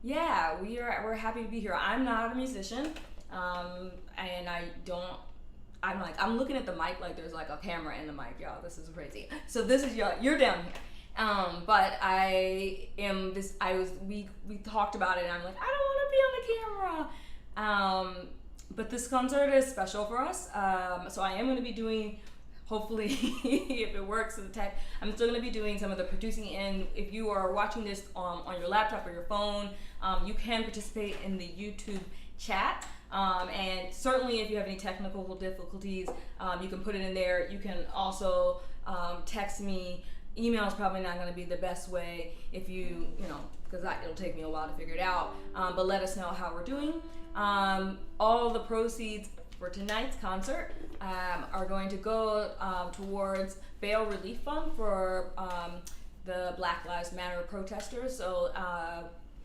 Yeah, we're happy to be here. I'm not a musician, and I'm looking at the mic like there's like a camera in the mic, y'all. This is crazy. So this is you're down here. But I am this. We talked about it, and I'm like, I don't want to be on the camera. But this concert is special for us. So I am going to be doing, hopefully, if it works with the tech, I'm still going to be doing some of the producing. And if you are watching this on your laptop or your phone, you can participate in the YouTube chat. And certainly if you have any technical difficulties, you can put it in there. You can also text me. Email is probably not going to be the best way if because it'll take me a while to figure it out. But let us know how we're doing. All the proceeds for tonight's concert are going to go towards bail relief fund for the Black Lives Matter protesters. So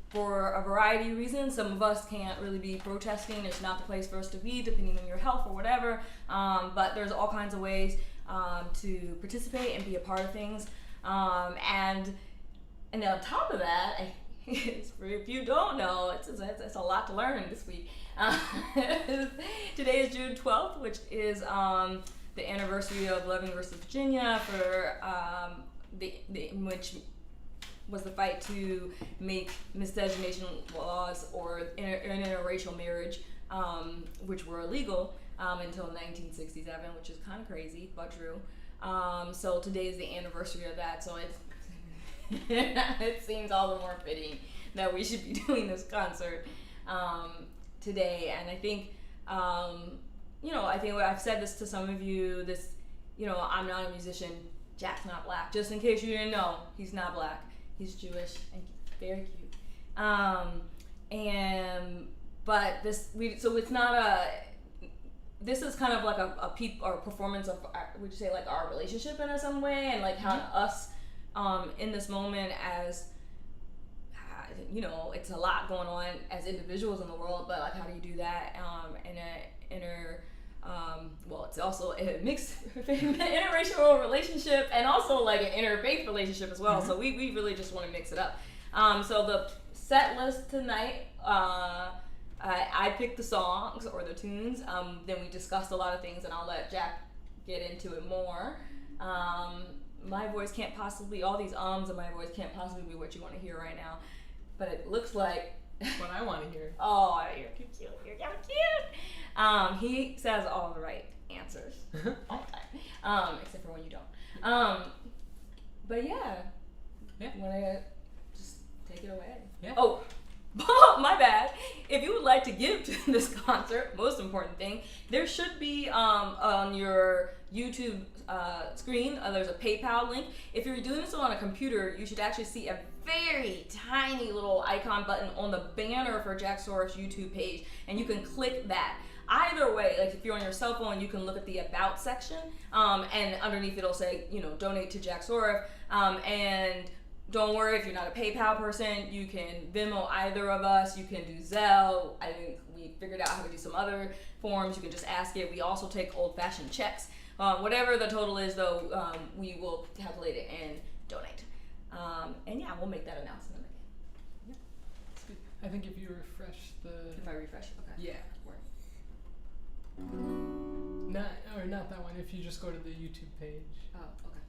for a variety of reasons, some of us can't really be protesting. It's not the place for us to be, depending on your health or whatever. But there's all kinds of ways to participate and be a part of things. And on top of that, if you don't know, it's a lot to learn this week. Today is June 12th, which is the anniversary of Loving versus Virginia, for which was the fight to make miscegenation laws or interracial marriage, which were illegal until 1967, which is kind of crazy, but true. So today is the anniversary of that, so it seems all the more fitting that we should be doing this concert today. And I think, I think I've said this to some of you, I'm not a musician, Jack's not black. Just in case you didn't know, he's not black. He's Jewish and very cute. This is kind of like a performance of, would you say, like our relationship in some way, and like how us in this moment as, it's a lot going on as individuals in the world, but like how do you do that it's also a mixed interracial relationship and also like an interfaith relationship as well. So we really just want to mix it up. So the set list tonight, I picked the songs or the tunes. Then we discussed a lot of things, and I'll let Jack get into it more. My voice can't possibly, all these ums in my voice can't possibly be what you want to hear right now. But it looks like what I want to hear. Oh, you're too cute. You're cute. He says all the right answers all the time, except for when you don't. But yeah. Want to just take it away? Yeah. Oh, my bad. If you would like to give to this concert, most important thing, there should be on your YouTube screen, there's a PayPal link. If you're doing this on a computer, you should actually see a very tiny little icon button on the banner for Jack Soref's YouTube page, and you can click that. Either way, like if you're on your cell phone, you can look at the About section, and underneath it'll say, donate to Jack Soref, and don't worry if you're not a PayPal person, you can Venmo either of us, you can do Zelle. I think we figured out how to do some other forms. You can just ask it. We also take old-fashioned checks. Whatever the total is, though, we will calculate it and donate. And yeah, we'll make that announcement again. Yeah, that's good. I think if you refresh If I refresh, okay. Yeah. Not that one. If you just go to the YouTube page. Oh, okay.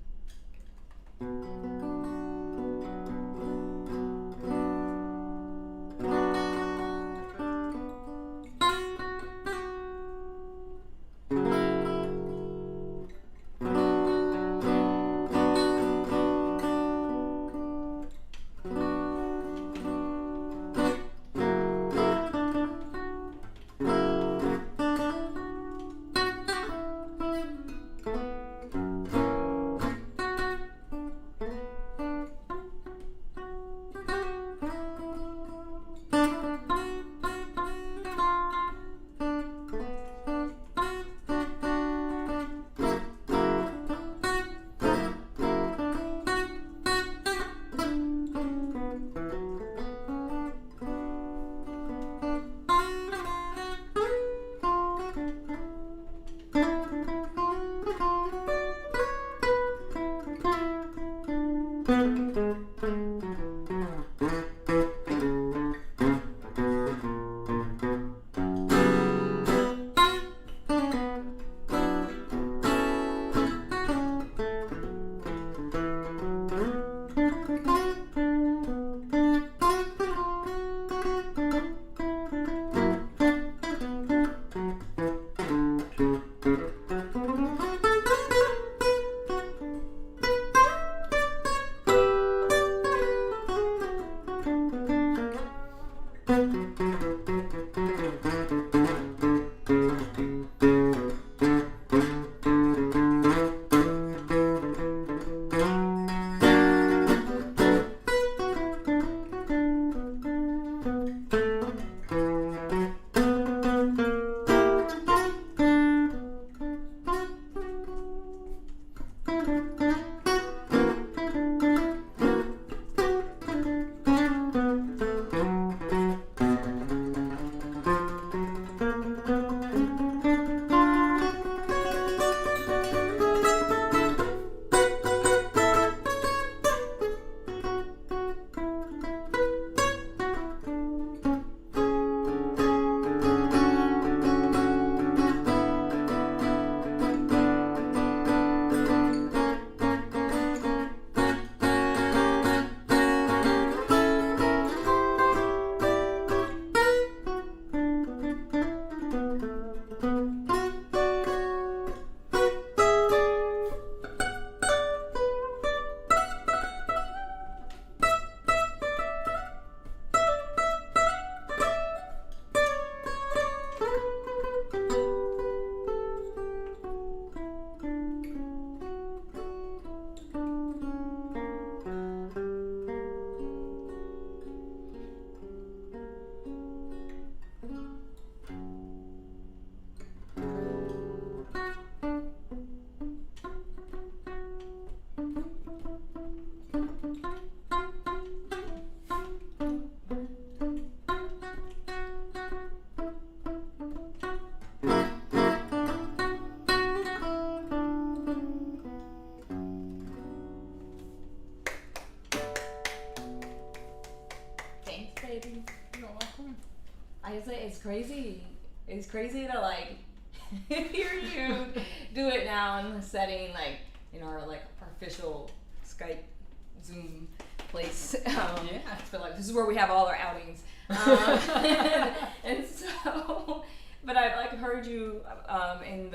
I just say it's crazy. It's crazy to like hear you do it now in the setting, like in our like our official Skype Zoom place. Yeah. I feel like this is where we have all our outings. And so, but I've like heard you in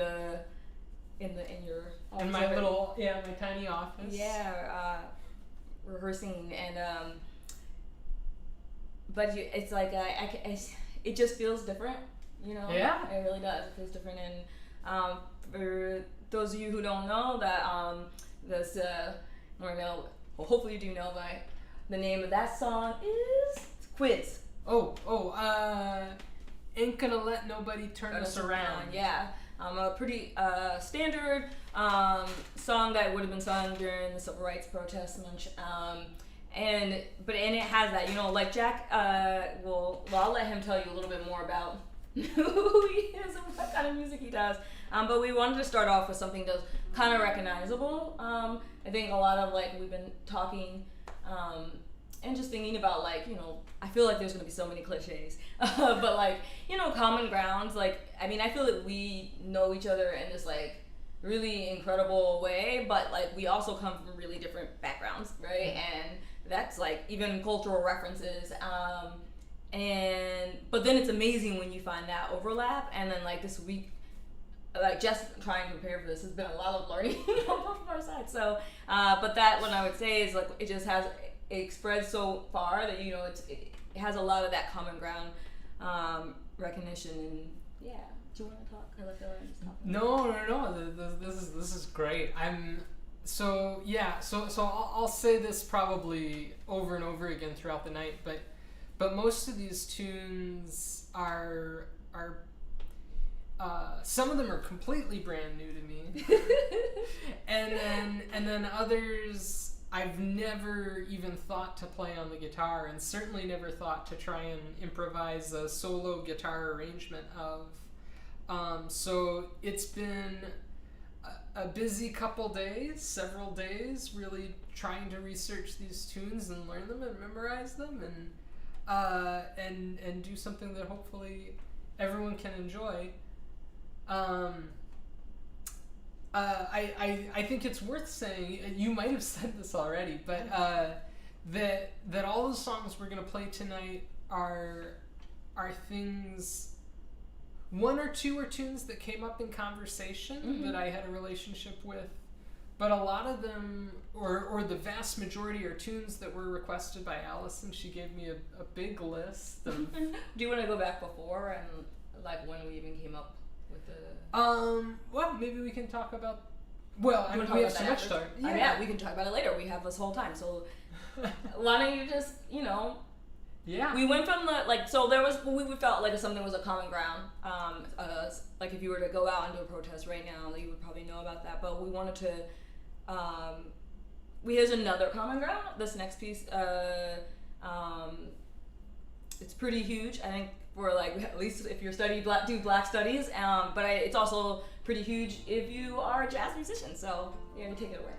your in my little my tiny office. Yeah, rehearsing and but it's like it just feels different, you know. Yeah. It really does. It feels different, and for those of you who don't know that this or know, well, hopefully you do know, but the name of that song is Quiz. Ain't gonna let nobody turn us around. Yeah. A pretty standard song that would have been sung during the civil rights protests, and it has that, you know, like Jack. Well, I'll let him tell you a little bit more about who he is and what kind of music he does. But we wanted to start off with something that's kind of recognizable. I think a lot of like we've been talking. And just thinking about like, you know, I feel like there's gonna be so many cliches, but like, you know, common grounds. Like, I mean, I feel that we know each other in this like really incredible way, but like we also come from really different backgrounds, right? And that's like even cultural references. But then it's amazing when you find that overlap. And then like this week, like just trying to prepare for this has been a lot of learning on both of our sides. So, but that one I would say is like it just has. It spreads so far that, you know, it has a lot of that common ground recognition, and yeah. Do you want to talk? I feel like just talking. No. This is great. So I'll say this probably over and over again throughout the night, but most of these tunes are some of them are completely brand new to me, and then others I've never even thought to play on the guitar, and certainly never thought to try and improvise a solo guitar arrangement of. So it's been a busy several days, really trying to research these tunes and learn them and memorize them, and do something that hopefully everyone can enjoy. I think it's worth saying, you might have said this already, but that all the songs we're gonna play tonight are things. One or two are tunes that came up in conversation that I had a relationship with But a lot of them, or the vast majority, are tunes that were requested by Allison. She gave me a big list of. Do you want to go back before and like when we even came up with the? Well, maybe we can talk about. Well, I mean, we have so much time. Yeah, we can talk about it later. We have this whole time, so why don't you just, Yeah. We went from so there was, we felt like if something was a common ground, like if you were to go out and do a protest right now, you would probably know about that, but we wanted to, here's another common ground. This next piece, it's pretty huge. I think for at least if you're do black studies, but it's also pretty huge if you are a jazz musician. So yeah, you take it away.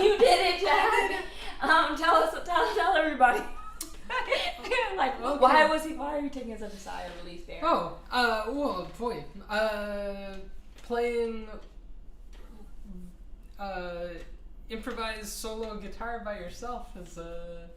You did it, Jack. Tell everybody. Like, Okay. why are you taking such a sigh of relief there? Oh, well, boy. Playing improvised solo guitar by yourself is a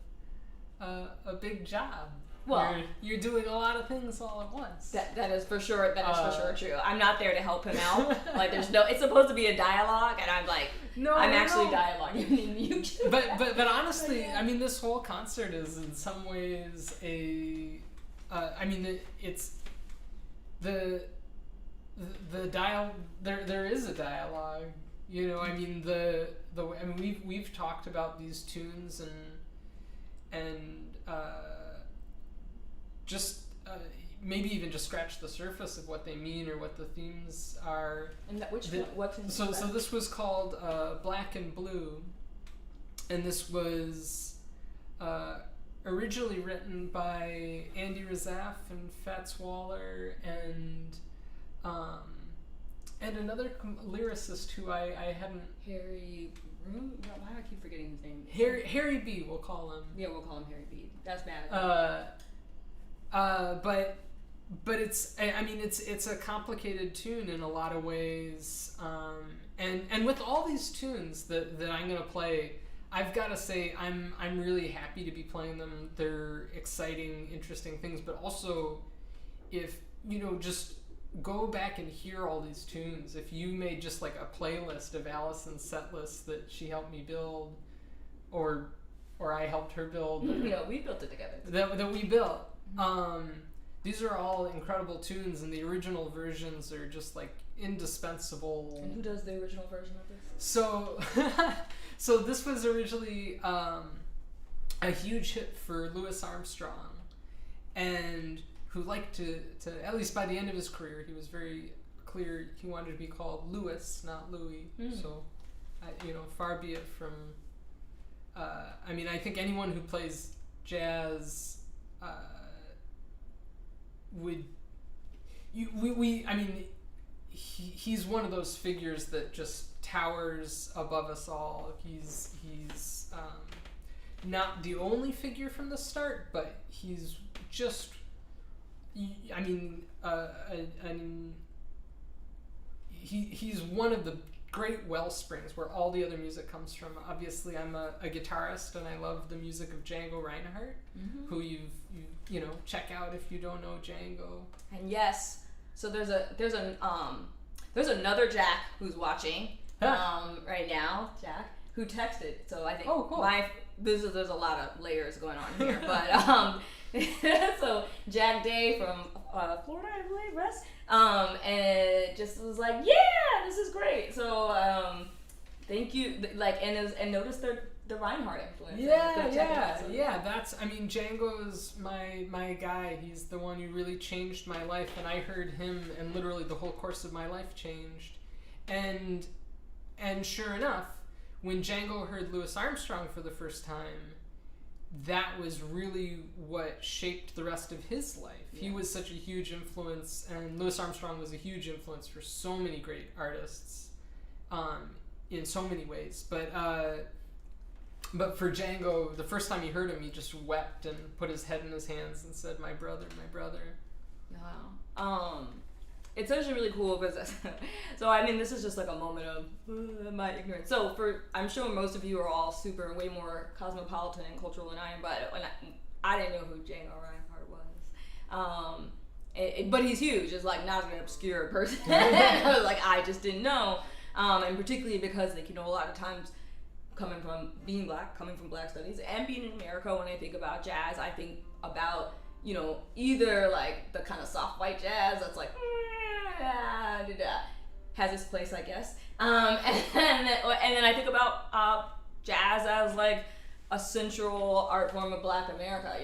big job. Well, you're doing a lot of things all at once. That is for sure. That is for sure true. I'm not there to help him out. Like, there's no. It's supposed to be a dialogue, and I'm like, no, I'm actually dialoguing. You but honestly, I mean, this whole concert is in some ways a. I mean, it's the dial. There is a dialogue. You know, I mean I mean we've talked about these tunes and just maybe even just scratch the surface of what they mean or what the themes are. And what's in so this was called Black and Blue, and this was originally written by Andy Razaf and Fats Waller and another lyricist who I hadn't. Why do I keep forgetting his name? Harry B. We'll call him. Yeah, we'll call him Harry B. That's bad. But it's, I mean, it's a complicated tune in a lot of ways, and with all these tunes that I'm gonna play, I've got to say I'm really happy to be playing them. They're exciting, interesting things, but also, if just go back and hear all these tunes. If you made just like a playlist of Allison's set lists that she helped me build, or I helped her build, we built it together. That we built. These are all incredible tunes, and the original versions are just like indispensable. And who does the original version of this? So this was originally a huge hit for Louis Armstrong, and who liked to at least by the end of his career, he was very clear he wanted to be called Louis, not Louis. So, far be it from. I mean, I think anyone who plays jazz would. I mean, he's one of those figures that just towers above us all. He's not the only figure from the start, but he's just. I mean, he's one of the great well springs where all the other music comes from. Obviously, I'm a guitarist, and I love the music of Django Reinhardt, who you check out if you don't know Django. And yes, so there's another Jack who's watching right now, Jack, who texted. So I think cool. There's a lot of layers going on here, but so Jack Day from Florida, I believe, West, and just was like, yeah, this is great. So thank you, and notice the Reinhardt influence. Yeah. That's, I mean, Django's my guy. He's the one who really changed my life, and I heard him, and literally the whole course of my life changed. And sure enough, when Django heard Louis Armstrong for the first time, that was really what shaped the rest of his life. Yeah. He was such a huge influence, and Louis Armstrong was a huge influence for so many great artists, in so many ways. But for Django, the first time he heard him, he just wept and put his head in his hands and said, "My brother, my brother." Wow. It's actually really cool because, so I mean, this is just like a moment of my ignorance. So I'm sure most of you are all way more cosmopolitan and cultural than I am, but I didn't know who Django Reinhardt was. But he's huge. It's like not an obscure person. I just didn't know. And particularly because, a lot of times coming from being black, coming from black studies, and being in America, when I think about jazz, I think about, either like the kind of soft white jazz that's like, has its place, I guess. And then I think about jazz as like a central art form of Black America,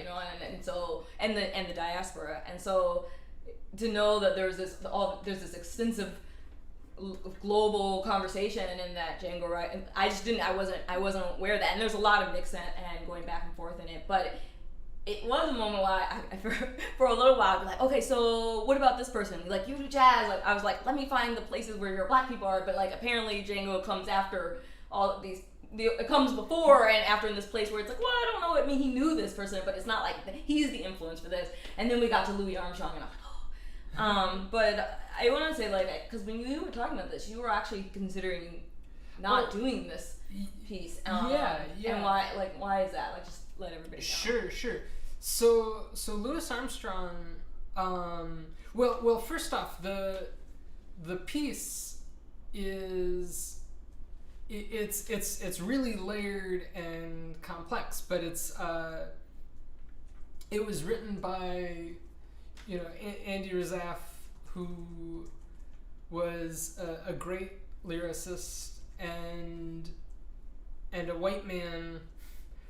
and the diaspora. And so to know that there's this extensive global conversation, and that Django I wasn't aware of that. And there's a lot of mix and going back and forth in it, but it was a moment where I for a little while I'd be like, okay, so what about this person? Like, you do jazz. Like, I was like, let me find the places where your black people are. But like, apparently Django comes after all of these it comes before and after in this place where it's like, well, I don't know, I mean, he knew this person, but it's not like he's the influence for this. And then we got to Louis Armstrong, and I was like, oh. But I want to say, like, because when you were talking about this, you were actually considering not doing this piece. Yeah. And why is that? Like, just let everybody know. Sure. So Louis Armstrong, well, first off, the piece is, it's really layered and complex, but it was written by, Andy Razaf, who was a great lyricist and a white man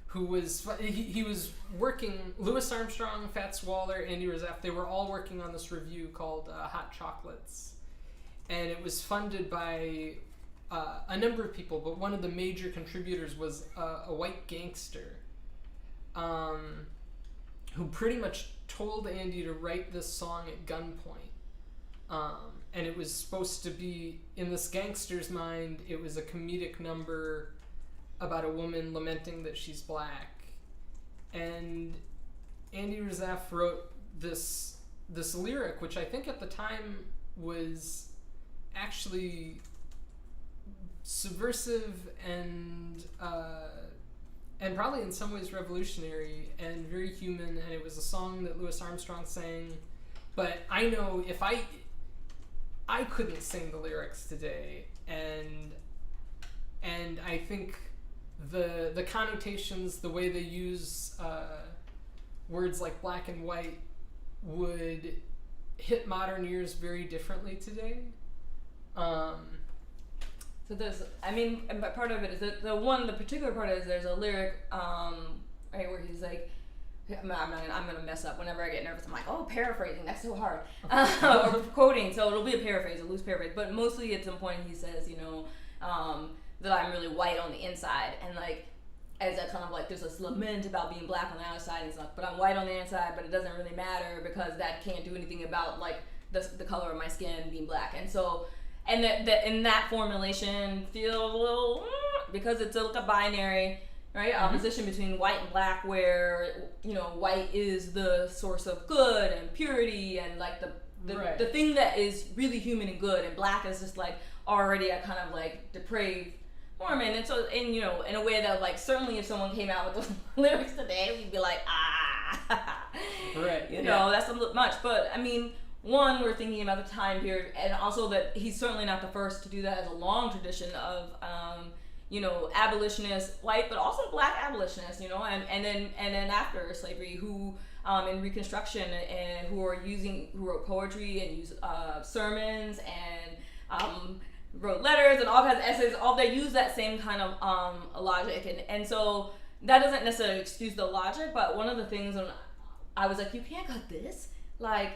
who was, he was working, Louis Armstrong, Fats Waller, Andy Razaf, they were all working on this review called Hot Chocolates, and it was funded by a number of people, but one of the major contributors was a white gangster who pretty much told Andy to write this song at gunpoint. And it was supposed to be, in this gangster's mind, it was a comedic number about a woman lamenting that she's black. And Andy Razaf wrote this lyric, which I think at the time was actually subversive and probably in some ways revolutionary and very human, and it was a song that Louis Armstrong sang. But I know if I couldn't sing the lyrics today, and I think the connotations, the way they use words like black and white would hit modern ears very differently today. So there's, I mean, but part of it is that the particular part is there's a lyric, right, where he's like, I'm gonna mess up whenever I get nervous. I'm like, oh, paraphrasing, that's so hard. Or quoting, so it'll be a paraphrase, a loose paraphrase, but mostly at some point he says, that I'm really white on the inside, and like, as a kind of like, there's this lament about being black on the outside, and he's like, but I'm white on the inside, but it doesn't really matter because that can't do anything about like the color of my skin being black, and so. And that formulation feels a little, because it's like a binary, right? Mm-hmm. Opposition between white and black, where, white is the source of good and purity and like the thing that is really human and good, and black is just like already a kind of like depraved form. And so, in a way that like, certainly if someone came out with those lyrics today, we'd be like, right, that's a little much. But I mean, one, we're thinking about the time period, and also that he's certainly not the first to do that, as a long tradition of, abolitionists, white, but also black abolitionists, and then after slavery, who in Reconstruction, and who wrote poetry and used sermons and wrote letters and all kinds of essays. All they use that same kind of logic, and so that doesn't necessarily excuse the logic. But one of the things when I was like, you can't cut this, like.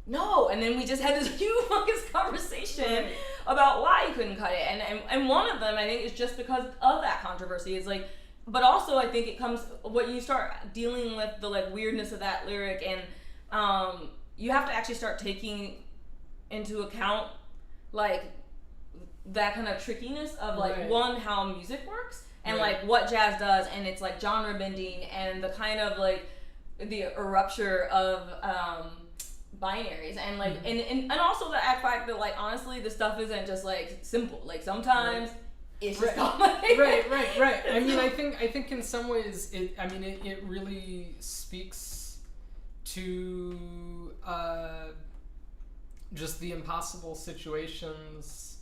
No, and then we just had this humongous conversation about why you couldn't cut it, and one of them I think is just because of that controversy. Is like, but also I think it comes when you start dealing with the like weirdness of that lyric, and you have to actually start taking into account like that kind of trickiness of like one, how music works, and like what jazz does, and it's like genre bending, and the kind of like the rupture of binaries, and like and also the fact that like honestly the stuff isn't just like simple, like sometimes it's just complicated. Right. I mean, I think in some ways it really speaks to just the impossible situations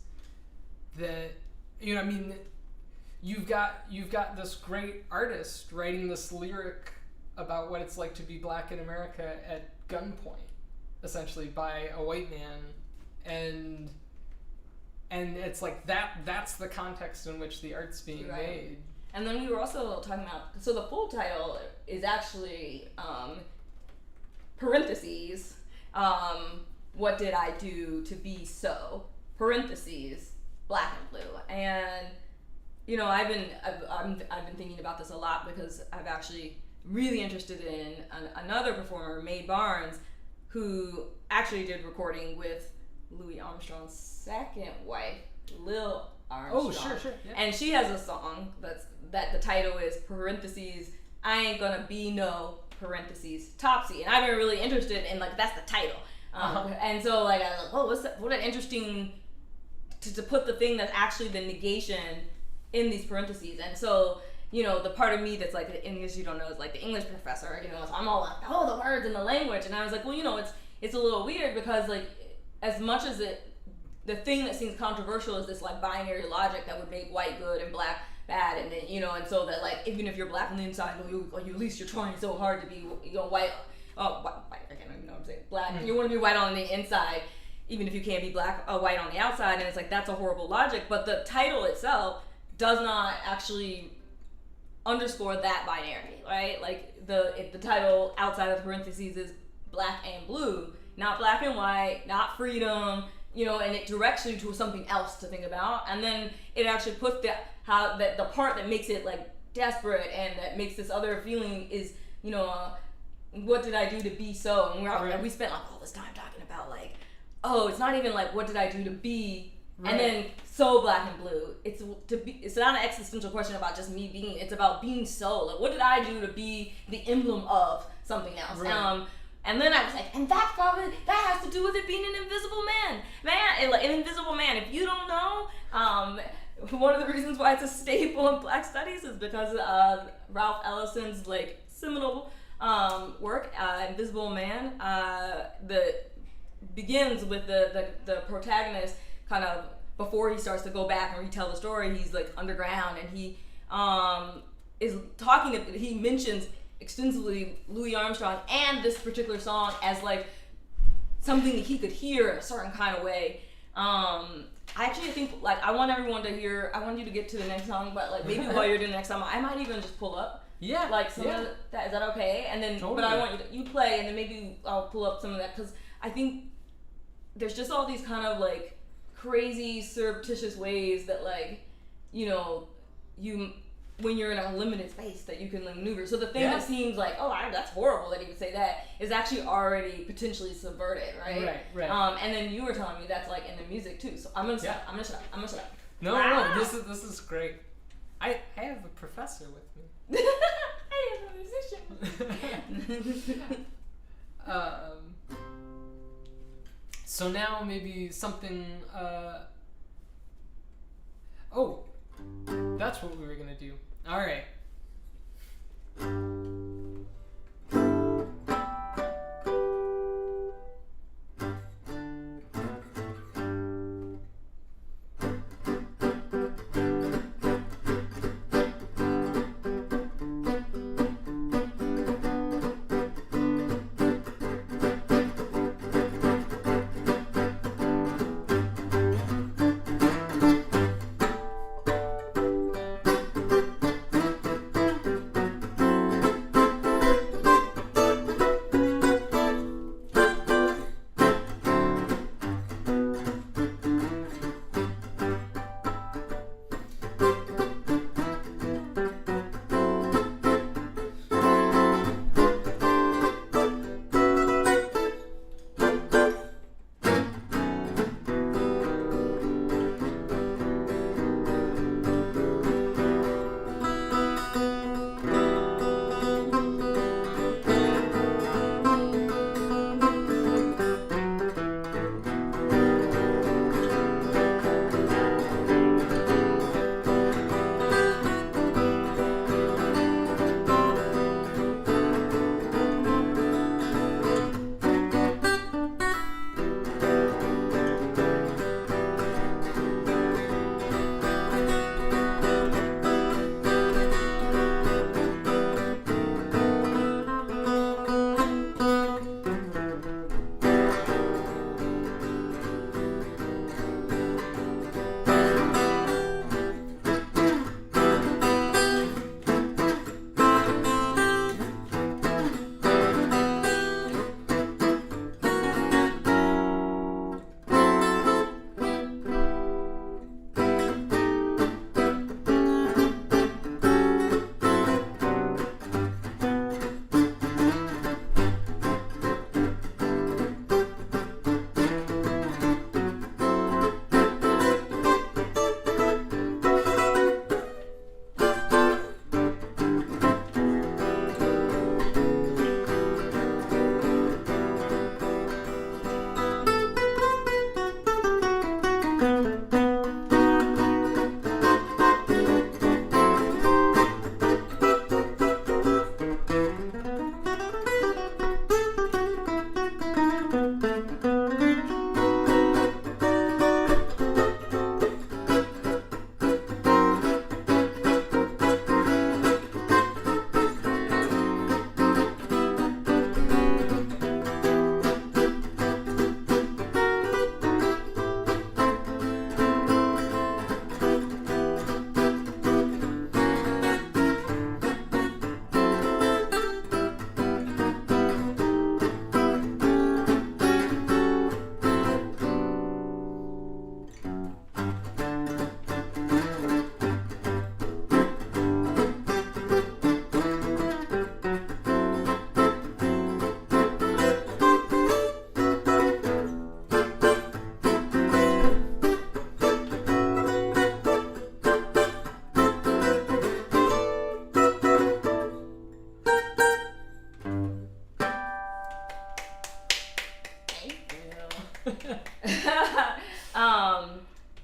that you've got this great artist writing this lyric about what it's like to be black in America at gunpoint, essentially, by a white man, and it's like that's the context in which the art's being made. And then we were also talking about, so the full title is actually parentheses, what did I do to be so, parentheses, black and blue. And I've been thinking about this a lot, because I've actually really interested in another performer, Mae Barnes, who actually did recording with Louis Armstrong's second wife, Lil Armstrong. Oh, sure. Yeah. And she has a song that the title is parentheses, I ain't gonna be no parentheses Topsy. And I've been really interested in like that's the title. And so like I was like, oh, what an interesting to put the thing that's actually the negation in these parentheses. And so, you know, the part of me that's like the English you don't know is like the English professor, you know, so I'm all like, oh, the words and the language. And I was like, well, you know, it's a little weird because like as much as the thing that seems controversial is this like binary logic that would make white good and black bad, and then, you know, and so that like even if you're black on the inside, you at least you're trying so hard to be, you know, white, white, I can't even know what I'm saying, black, you want to be white on the inside even if you can't be black white on the outside, and it's like that's a horrible logic. But the title itself does not actually underscore that binary, right? Like if the title outside of the parentheses is black and blue, not black and white, not freedom, you know, and it directs you to something else to think about, and then it actually puts the part that makes it like desperate and that makes this other feeling is, you know, what did I do to be so? And we spent like all this time talking about like, oh, it's not even like what did I do to be, and then so black and blue. It's not an existential question about just me being. It's about being so. Like, what did I do to be the emblem of something else? Right. And then I was like, and that has to do with it being an invisible man, an invisible man. If you don't know, one of the reasons why it's a staple in Black Studies is because Ralph Ellison's like seminal work, Invisible Man, that begins with the protagonist kind of before he starts to go back and retell the story. He's like underground, and he is talking. He mentions extensively Louis Armstrong and this particular song as like something that he could hear in a certain kind of way. I actually think like I want you to get to the next song, but like maybe while you're doing the next song, I might even just pull up. Yeah. Like some of that. Is that okay? And then, totally. But I want you play, and then maybe I'll pull up some of that, because I think there's just all these kind of like crazy surreptitious ways that like, you know, when you're in a limited space that you can maneuver. So the thing that seems like, that's horrible that he would say that, is actually already potentially subverted, right? Right. And then you were telling me that's like in the music too. So I'm gonna shut up. No, this is great. I have a professor with me. I am a musician. So now maybe something. That's what we were gonna do. All right.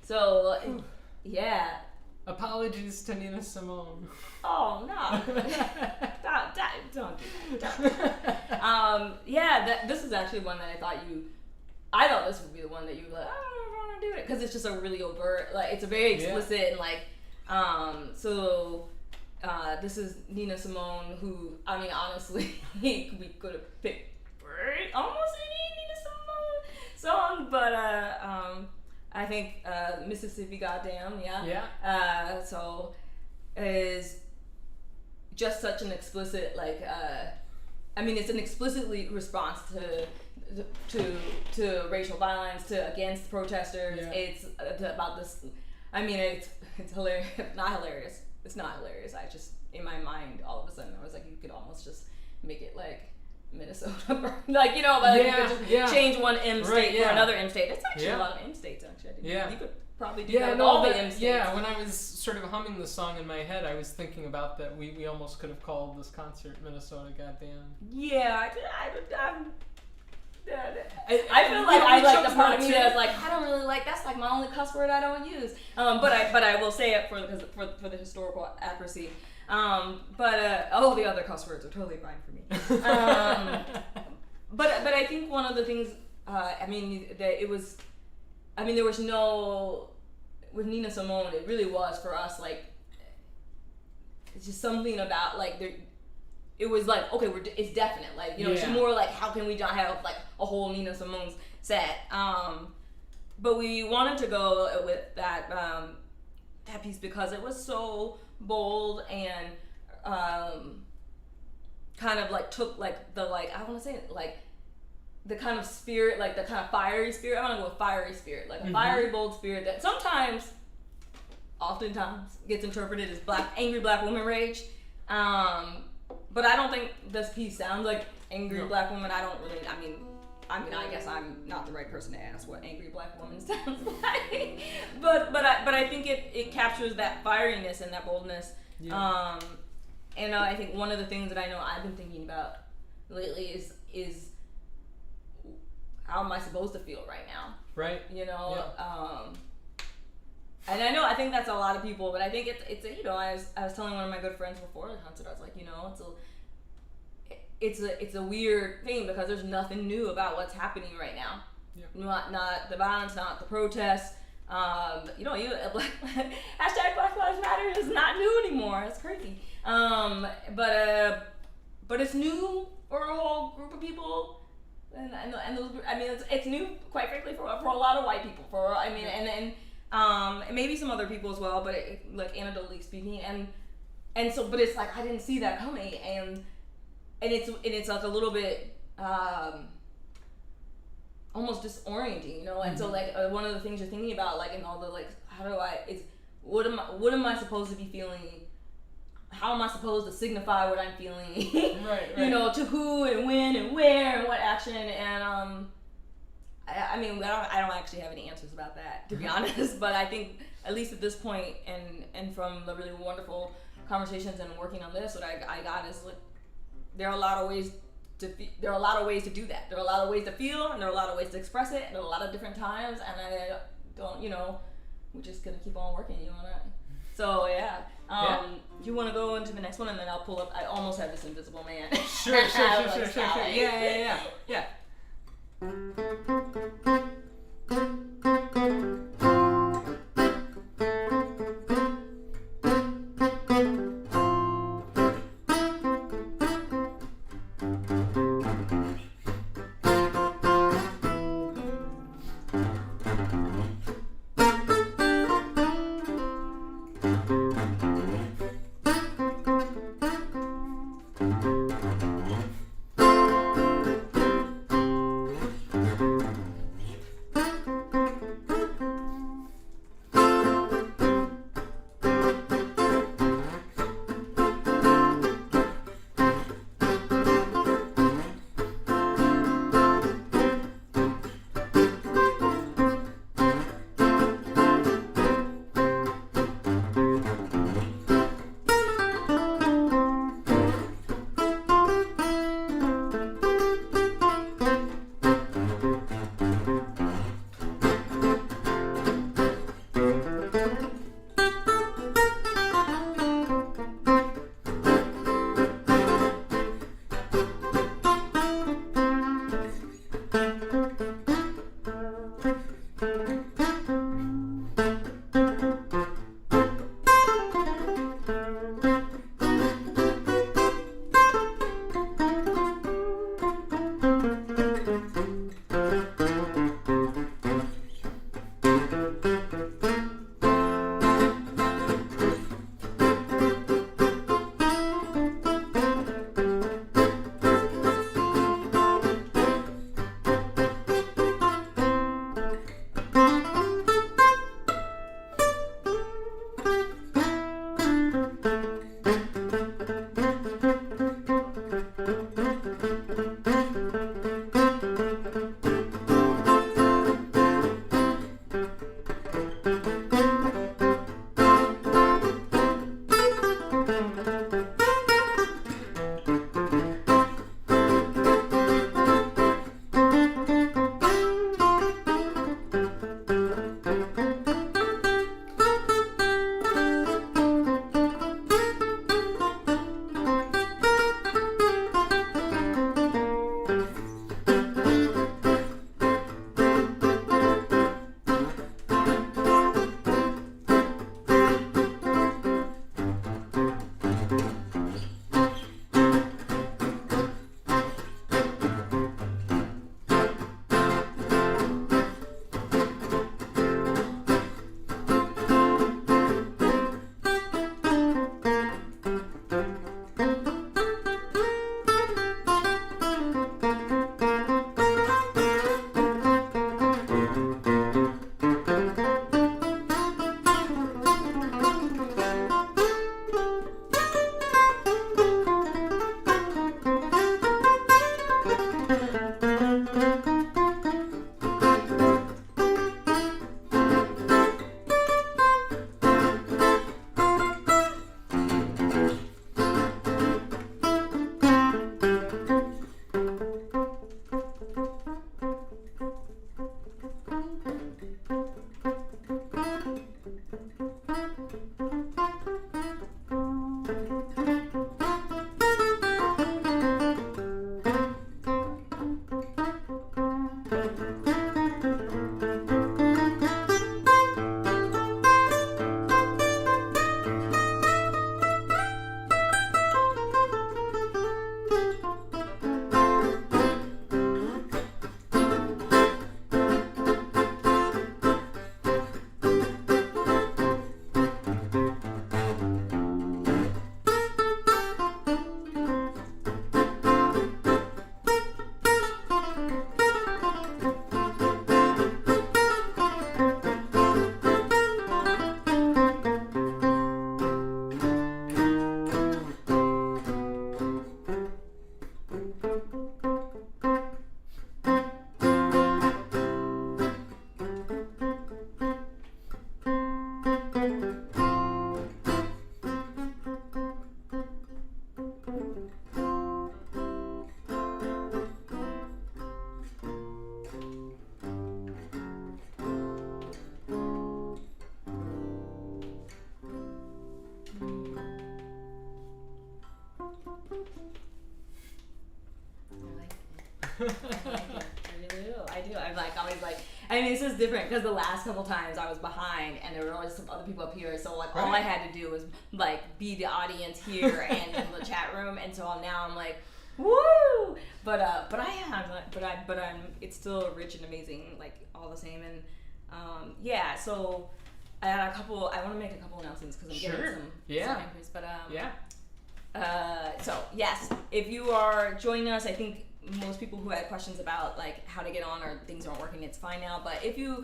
So yeah. Apologies to Nina Simone. Oh no! Don't do that. Yeah, this is actually one that I thought this would be the one that you were like, I don't know if I want to do it, because it's just a really overt, like it's a very explicit and like, this is Nina Simone, who, I mean, honestly, we could have picked almost any Nina Simone song, but I think Mississippi Goddamn, so is just such an explicit, like, I mean, it's an explicitly response to racial violence, against protesters. Yeah. It's about this. I mean, it's hilarious. Not hilarious. It's not hilarious. I just, in my mind, all of a sudden, I was like, you could almost just make it like Minnesota, like, you know, like you could just change one M state for another M state. It's actually a lot of M states, actually. You could probably do that with all the M states. Yeah, when I was sort of humming the song in my head, I was thinking about that. We almost could have called this concert Minnesota Goddamn. Yeah, I feel like I like the part of me that's like, I don't really like, that's like my only cuss word I don't use. But I will say it for the historical accuracy. All the other cuss words are totally fine for me. But I think one of the things, there was no, with Nina Simone, it really was for us, like, it's just something about, like, it was like, okay, it's definite, like, you know, it's more like, how can we not have like a whole Nina Simone's set? But we wanted to go with that piece because it was so bold and kind of like took like the, like, I want to say it, like the kind of spirit, like the kind of fiery spirit. I want to go with fiery spirit, like a fiery, bold spirit that oftentimes gets interpreted as angry black woman rage. But I don't think this piece sounds like angry black woman. I guess I'm not the right person to ask what angry black woman sounds like. but I think it captures that fieriness and that boldness. Yeah. And I think one of the things that I know I've been thinking about lately is how am I supposed to feel right now? Right. You know. Yeah. And I think that's a lot of people, but I think it's you know, I was telling one of my good friends before the concert, I was like, you know, it's a weird thing because there's nothing new about what's happening right now. Yeah. Not the violence, not the protests. You know, hashtag Black Lives Matter is not new anymore. It's crazy. But it's new for a whole group of people, and those, I mean, it's new, quite frankly, for a lot of white people. And maybe some other people as well, but like anecdotally speaking, and so, but it's like I didn't see that coming, and it's like a little bit almost disorienting, you know. And so like one of the things you're thinking about, like in all the like, what am I supposed to be feeling? How am I supposed to signify what I'm feeling? Right. You know, to who and when and where and what action, and I don't actually have any answers about that, to be honest, but I think at least at this point, and from the really wonderful conversations and working on this, what I got is like there are a lot of ways to do that. There are a lot of ways to feel, and there are a lot of ways to express it, and there are a lot of different times, and I don't, you know, we're just gonna keep on working, you know that. So yeah. You want to go into the next one, and then I'll pull up. I almost have this Invisible Man. Sure. Yeah. I like it. I really do. I do. I'm like always like. I mean, this is different because the last couple times I was behind and there were always some other people up here. So like all I had to do was like be the audience here and in the chat room. And so now I'm like, woo! But I'm. It's still rich and amazing, like all the same. And yeah. So I had a couple. I want to make a couple announcements because I'm getting some increase. But so yes, if you are joining us, I think most people who had questions about like how to get on or things aren't working, it's fine now. But if you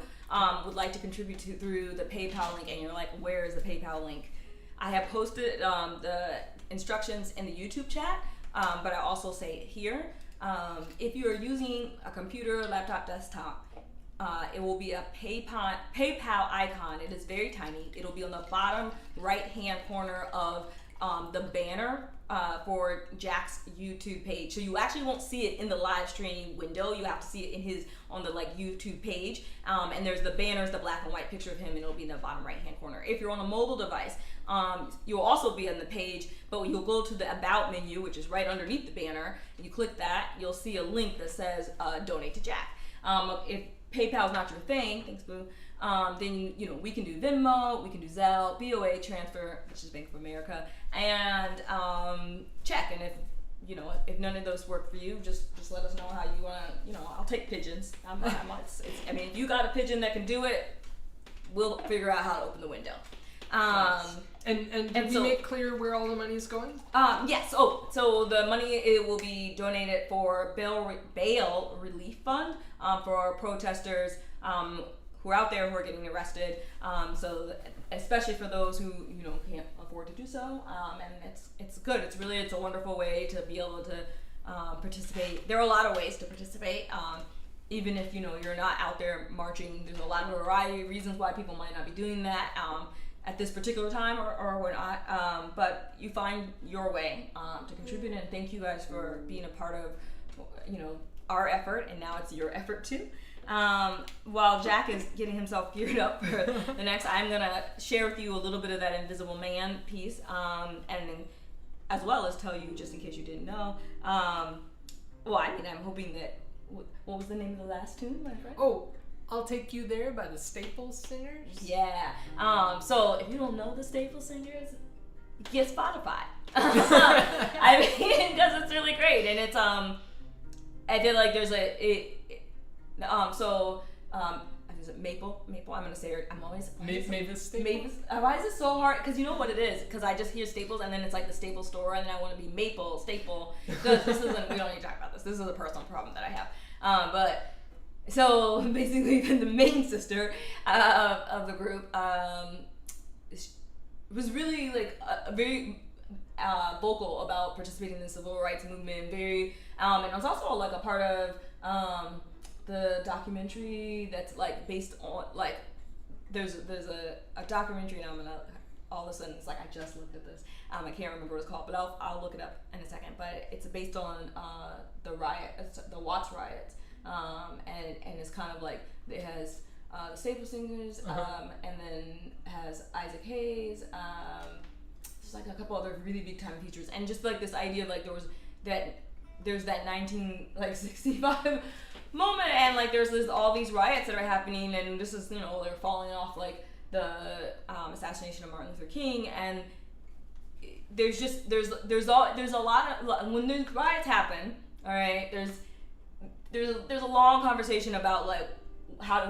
would like to contribute through the PayPal link and you're like, where is the PayPal link? I have posted the instructions in the YouTube chat, but I also say it here. If you are using a computer, laptop, desktop, it will be a PayPal icon. It is very tiny. It'll be on the bottom right-hand corner of the banner for Jack's YouTube page. So you actually won't see it in the live stream window. You have to see it in his on the like YouTube page. And there's the banners, the black and white picture of him, and it'll be in the bottom right-hand corner. If you're on a mobile device, you'll also be on the page, but you'll go to the About menu, which is right underneath the banner. And you click that, you'll see a link that says Donate to Jack. If PayPal's not your thing, thanks boo, then you know we can do Venmo, we can do Zelle, BOA transfer, which is Bank of America, and check. And if none of those work for you, just let us know how you want to. I'll take pigeons. I mean, if you got a pigeon that can do it, we'll figure out how to open the window. Nice. And did we make clear where all the money is going? Yes. So the money it will be donated for bail relief fund for protesters who are out there who are getting arrested. So especially for those who can't afford to do so. And it's good. It's a wonderful way to be able to participate. There are a lot of ways to participate. Even if you're not out there marching, there's a lot of variety of reasons why people might not be doing that. At this particular time or whatnot, but you find your way to contribute, and thank you guys for being a part of our effort, and now it's your effort too. While Jack is getting himself geared up for the next, I'm gonna share with you a little bit of that Invisible Man piece, and then, as well as tell you, just in case you didn't know, I'm hoping that, what was the name of the last tune, my friend? Oh, I'll Take You There by the Staples Singers. Yeah. So if you don't know the Staples Singers, get Spotify. I mean, because it's really great, and it's I feel like there's is it Maple? I'm gonna say it. I'm always Mavis Staples. Mavis. Why is it so hard? Because you know what it is. Because I just hear Staples, and then it's like the Staples store, and then I want to be Maple Staple. This isn't. We don't need to talk about this. This is a personal problem that I have. But. So basically, the main sister of the group was really like very vocal about participating in the civil rights movement. Very, and it was also like a part of the documentary that's like based on like there's a documentary, and I'm gonna all of a sudden it's like I just looked at this. I can't remember what it's called, but I'll look it up in a second. But it's based on the Watts riots. And it's kind of like it has the Staples Singers, and then has Isaac Hayes. There's like a couple other really big time features, and just like this idea of like there's that 1965 moment, and like there's all these riots that are happening, and this is, you know, they're falling off like the assassination of Martin Luther King, and there's a lot of, when the riots happen, all right, there's a long conversation about like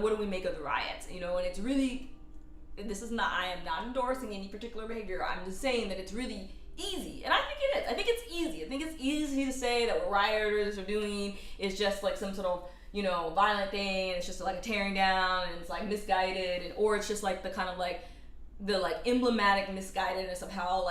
what do we make of the riots, you know, and it's really, I am not endorsing any particular behavior. I'm just saying that it's really easy, and I think it is. I think it's easy. I think it's easy to say that what rioters are doing is just like some sort of, you know, violent thing, and it's just like a tearing down, and it's like misguided, or it's just like the kind of like the like emblematic misguidedness of how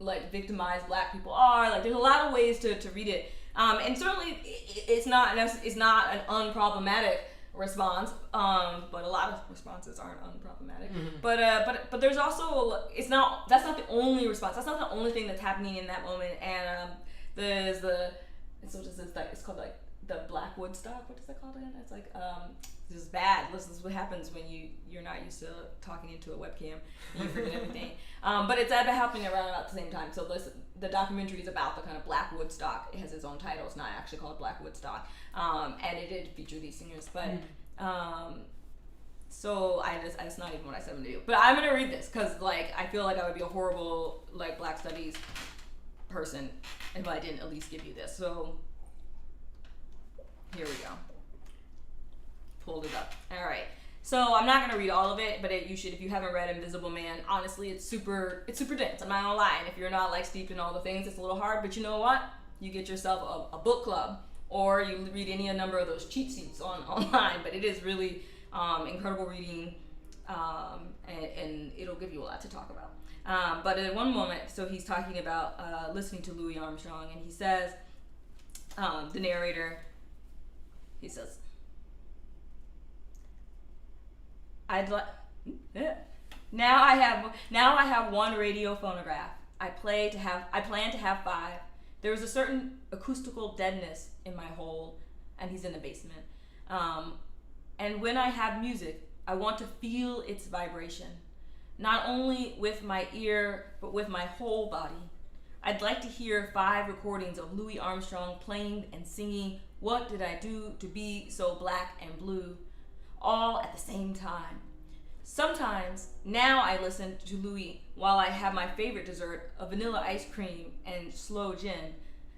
like victimized black people are. Like there's a lot of ways to read it, and certainly it's not an unproblematic response, but a lot of responses aren't unproblematic. But there's also, that's not the only response. That's not the only thing that's happening in that moment. And it's called like the Black Woodstock. What is that called again? It's like this is bad. This is what happens when you're not used to talking into a webcam and you forget everything. But it's happening around about the same time. So the documentary is about the kind of Black Woodstock. It has its own title. It's not actually called Black Woodstock. And it did feature these singers, but so it's not even what I said I'm gonna do. But I'm gonna read this because like I feel like I would be a horrible like Black Studies person if I didn't at least give you this. So here we go. Pulled it up. All right. So I'm not gonna read all of it, but you should, if you haven't read Invisible Man. Honestly, it's super dense. I'm not gonna lie. And if you're not like steeped in all the things, it's a little hard. But you know what? You get yourself a book club, or you read any number of those cheat sheets online. But it is really incredible reading, and it'll give you a lot to talk about. But at one moment, so he's talking about listening to Louis Armstrong, and he says, the narrator, he says, Now I have one radio phonograph. I plan to have 5. There is a certain acoustical deadness in my hole, and he's in the basement. And when I have music, I want to feel its vibration, not only with my ear, but with my whole body. I'd like to hear 5 recordings of Louis Armstrong playing and singing "What Did I Do to Be So Black and Blue," all at the same time. Sometimes, now I listen to Louis while I have my favorite dessert, a vanilla ice cream and sloe gin.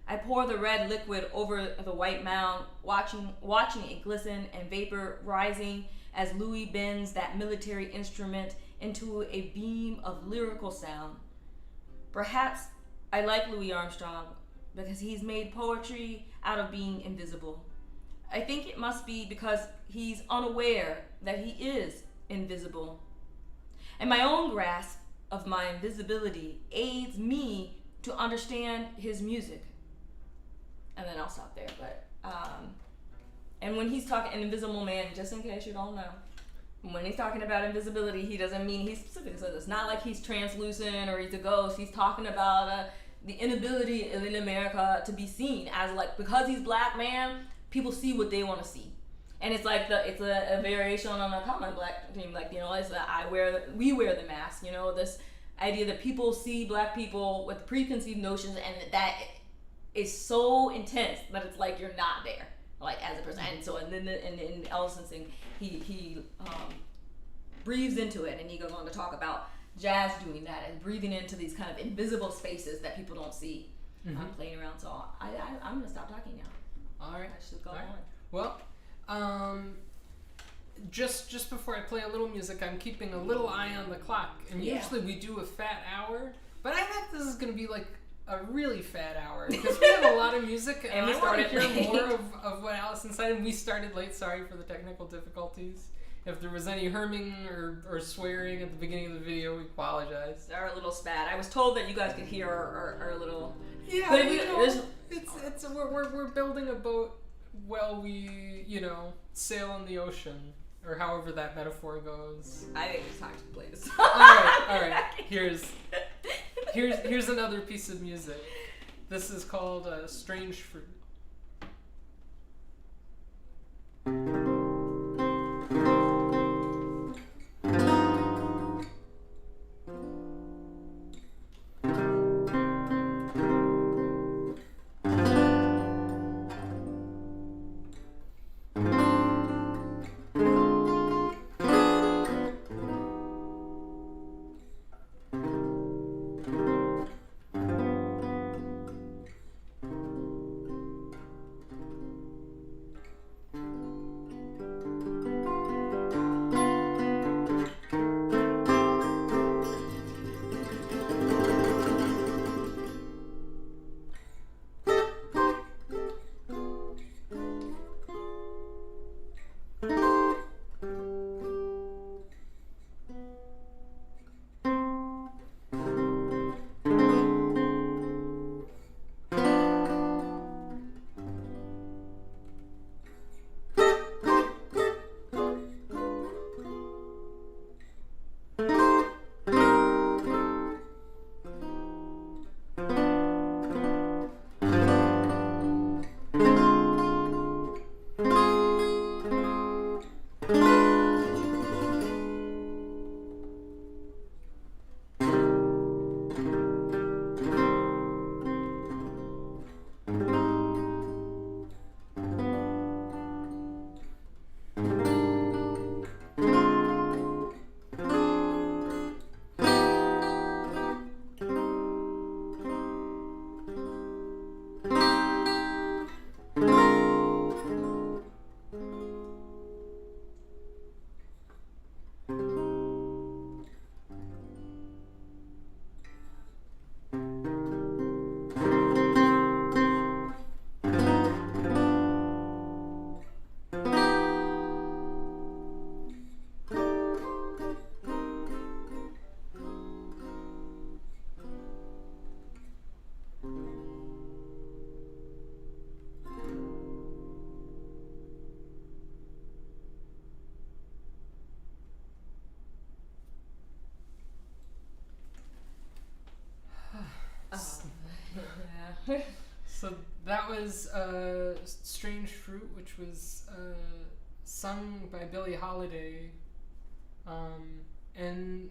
I pour the red liquid over the white mound, watching it glisten and vapor rising as Louis bends that military instrument into a beam of lyrical sound. Perhaps I like Louis Armstrong because he's made poetry out of being invisible. I think it must be because he's unaware that he is invisible. And my own grasp of my invisibility aids me to understand his music. And then I'll stop there. But and when he's talking an invisible man, just in case you don't know, when he's talking about invisibility, he doesn't mean he's specific. So it's not like he's translucent or he's a ghost. He's talking about the inability in America to be seen as like, because he's black man, people see what they want to see. And it's like it's a variation on a common black thing, like, you know, it's that we wear the mask, you know, this idea that people see black people with preconceived notions, and that is so intense that it's like you're not there, like as a person. And so, and then in Allison's thing, he breathes into it, and he goes on to talk about jazz doing that and breathing into these kind of invisible spaces that people don't see, playing around. So I'm gonna stop talking now. All right. I should go on. Well. Just before I play a little music, I'm keeping a little eye on the clock, and usually we do a fat hour, but I think this is going to be like a really fat hour because we have a lot of music, and I want to hear more of what Allison said. And we started late. Sorry for the technical difficulties. If there was any humming or swearing at the beginning of the video, we apologize. Our little spat. I was told that you guys could hear our little. Yeah, but we're building a boat. Well, we, sail in the ocean, or however that metaphor goes. I think it's time to play this. All right. Here's another piece of music. This is called Strange Fruit. That was Strange Fruit, which was sung by Billie Holiday. And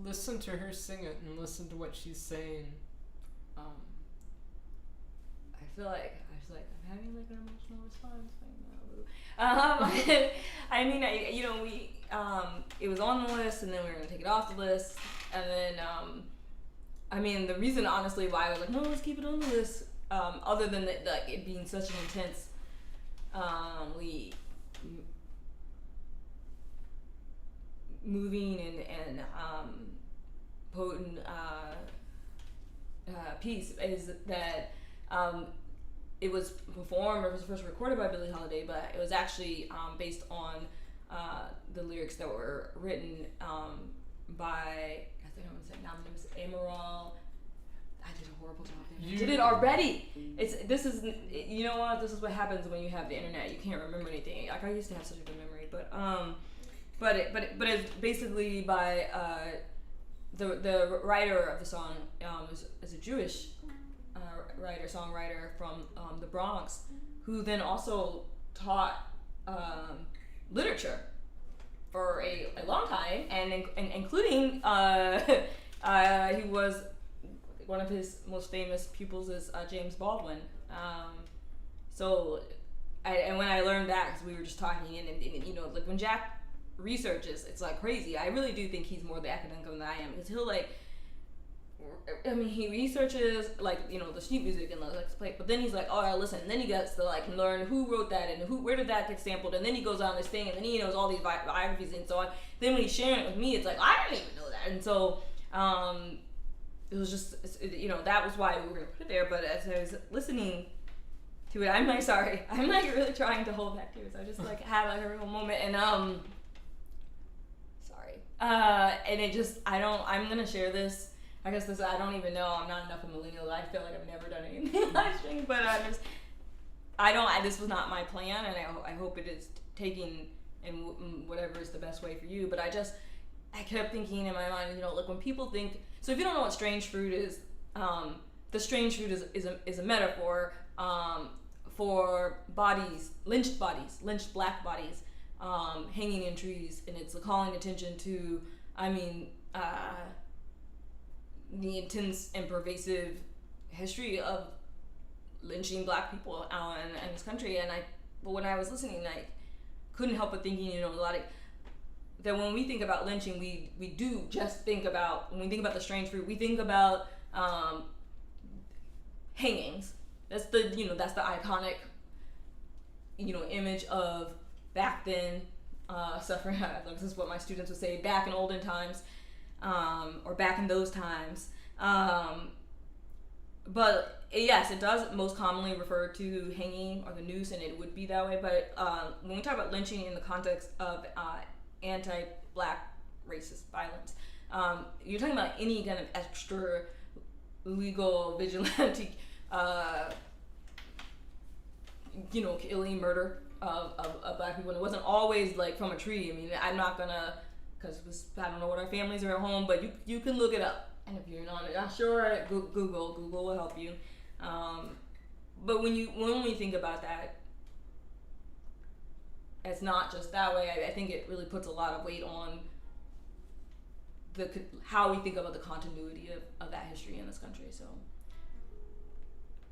listen to her sing it and listen to what she's saying. I feel like I'm having like an emotional response right now. I mean, we it was on the list, and then we were gonna take it off the list, and then I mean, the reason honestly why I was like, no, let's keep it on the list, other than like it being such an intense, moving and potent piece, is that it was performed, or it was first recorded by Billie Holiday, but it was actually based on the lyrics that were written by, I think I'm gonna say now the name is Amaral. I did a horrible job there. I did it already. This is what happens when you have the internet. You can't remember anything. Like, I used to have such a good memory, but it's basically by the writer of the song is a Jewish songwriter from the Bronx, who then also taught literature for a long time, and including he was one of his most famous pupils is James Baldwin. And when I learned that, because we were just talking, and like when Jack researches, it's like crazy. I really do think he's more the academic than I am, because he'll he researches the sheet music and play, but then he's like, oh, I listen, and then he gets to learn who wrote that and where did that get sampled, and then he goes on this thing, and then he knows all these biographies and so on. Then when he's sharing it with me, it's like, I didn't even know that, and so it was just that was why we were gonna put it there. But as I was listening to it, I'm really trying to hold back tears. I just had a real moment, and and it just I'm gonna share this. I guess I don't even know. I'm not enough of a millennial. I feel like I've never done anything live streaming, but this was not my plan, and I hope it is taking in whatever is the best way for you. But I kept thinking in my mind, when people think, so if you don't know what strange fruit is, the strange fruit is a metaphor for bodies, lynched black bodies, hanging in trees, and it's calling attention to, the intense and pervasive history of lynching black people in this country. But when I was listening, I couldn't help but thinking, that when we think about lynching, we do just think about, when we think about the strange fruit, we think about hangings. That's the iconic, image of back then, suffering. This is what my students would say, back in olden times, or back in those times. But yes, it does most commonly refer to hanging or the noose, and it would be that way. But when we talk about lynching in the context of anti-black racist violence, you're talking about any kind of extra legal vigilante, killing, murder of black people. And it wasn't always from a tree. I'm not gonna, because I don't know what our families are at home, but you can look it up. And if you're not sure, Google will help you. But when we think about that, it's not just that way. I think it really puts a lot of weight on how we think about the continuity of that history in this country. So,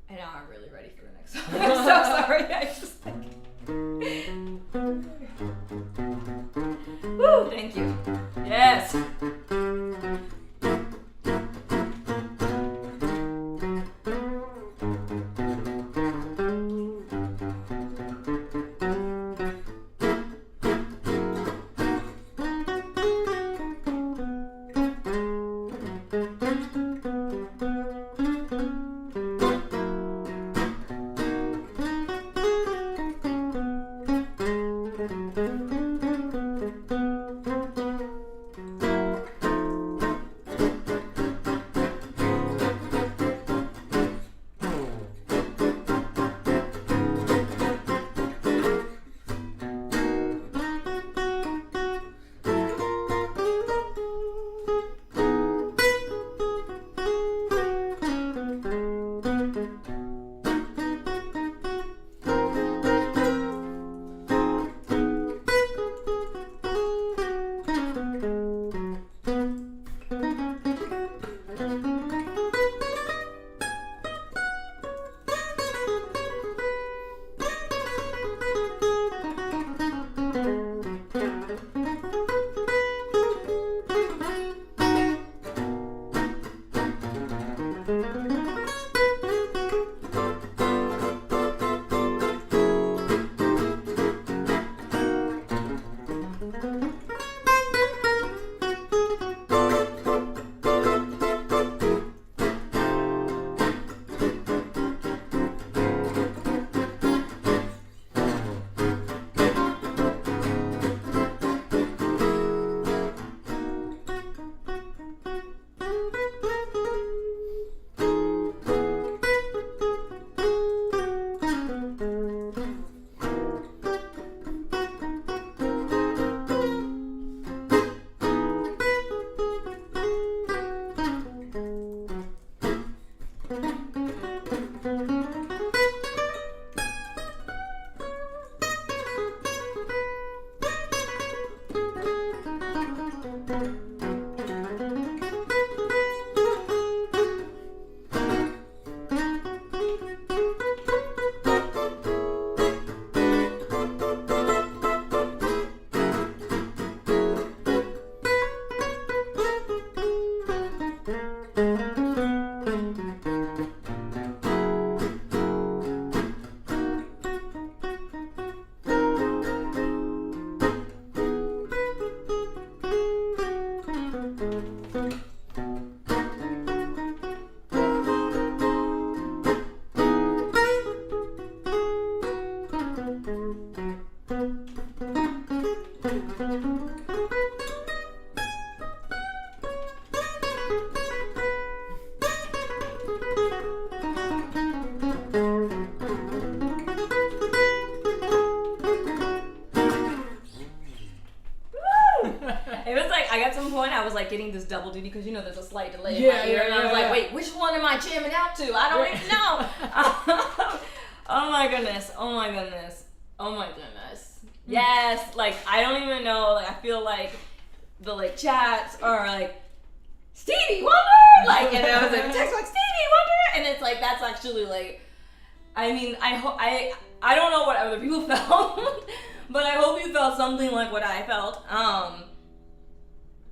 and now I'm really ready for the next song. I'm so sorry. I just Woo! Thank you. Yes. It was like, I got to some point, I was like getting this double duty because, you know, there's a slight delay in Yeah, my ear. yeah, And I was yeah, like, yeah. wait, which one am I jamming out to? I don't even know. Oh my goodness. Oh my goodness. Oh my goodness. Yes. Like, I don't even know. Like, I feel like the like chats are like, Stevie Wonder! Like, and I was like, text like, Stevie Wonder! And it's like, that's actually like, I mean, I don't know what other people felt, but I hope you felt something like what I felt.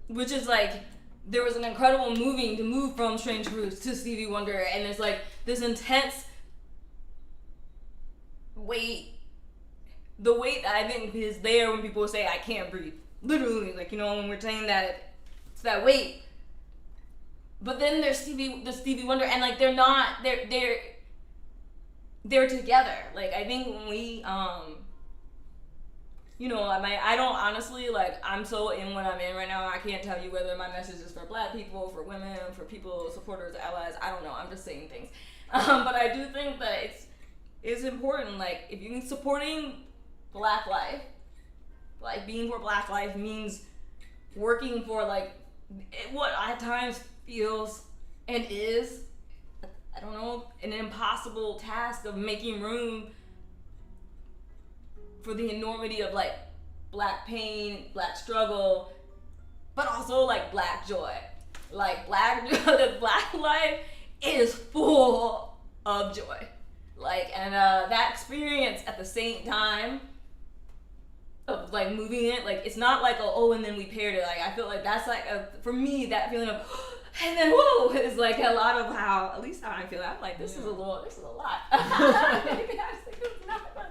Which is like, there was an incredible moving to move from Strange Fruits to Stevie Wonder, and there's like this intense weight. The weight that I think is there when people say I can't breathe. Literally, like, you know, when we're saying that, it's that weight. But then there's Stevie Wonder, and like they're together. Like, I think when we you know, I don't honestly, like, I'm so in what I'm in right now. I can't tell you whether my message is for black people, for women, for people, supporters, allies. I don't know. I'm just saying things. But I do think that it's important. Like, if you're supporting black life, like, being for black life means working for, like, what at times feels and is, I don't know, an impossible task of making room for the enormity of like black pain, black struggle, but also like black joy. Like black life is full of joy. Like, and that experience at the same time of like moving it, like it's not like and then we paired it. Like, I feel like that's like for me, that feeling of and then whoa is like a lot of how, at least how I feel. I'm like, this is a lot. Maybe I was thinking it's not, but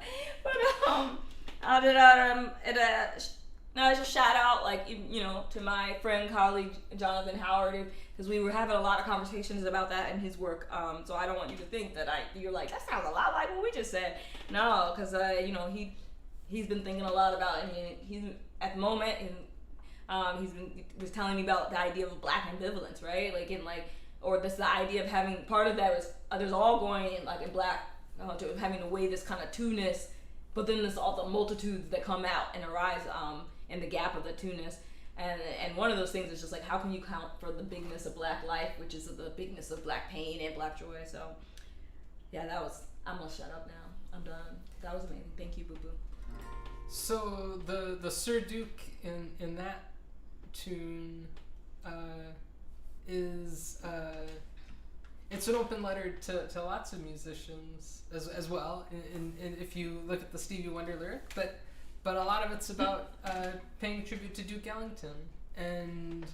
just shout out, like, you know, to my friend, colleague, Jonathan Howard, because we were having a lot of conversations about that in his work. So I don't want you to think that you're like, that sounds a lot like what we just said. No, because you know, he's been thinking a lot about, I mean, he's at the moment, and was telling me about the idea of black ambivalence, right? Like, in like, or this the idea of having, part of that was there's all going in like in black, to having to weigh this kind of two-ness, but then there's all the multitudes that come out and arise in the gap of the two-ness. And one of those things is just like, how can you count for the bigness of black life, which is the bigness of black pain and black joy. So yeah, I'm gonna shut up now. I'm done. That was amazing. Thank you, Boo Boo. So the Sir Duke in that tune is it's an open letter to lots of musicians as well. And if you look at the Stevie Wonder lyric, but a lot of it's about paying tribute to Duke Ellington, and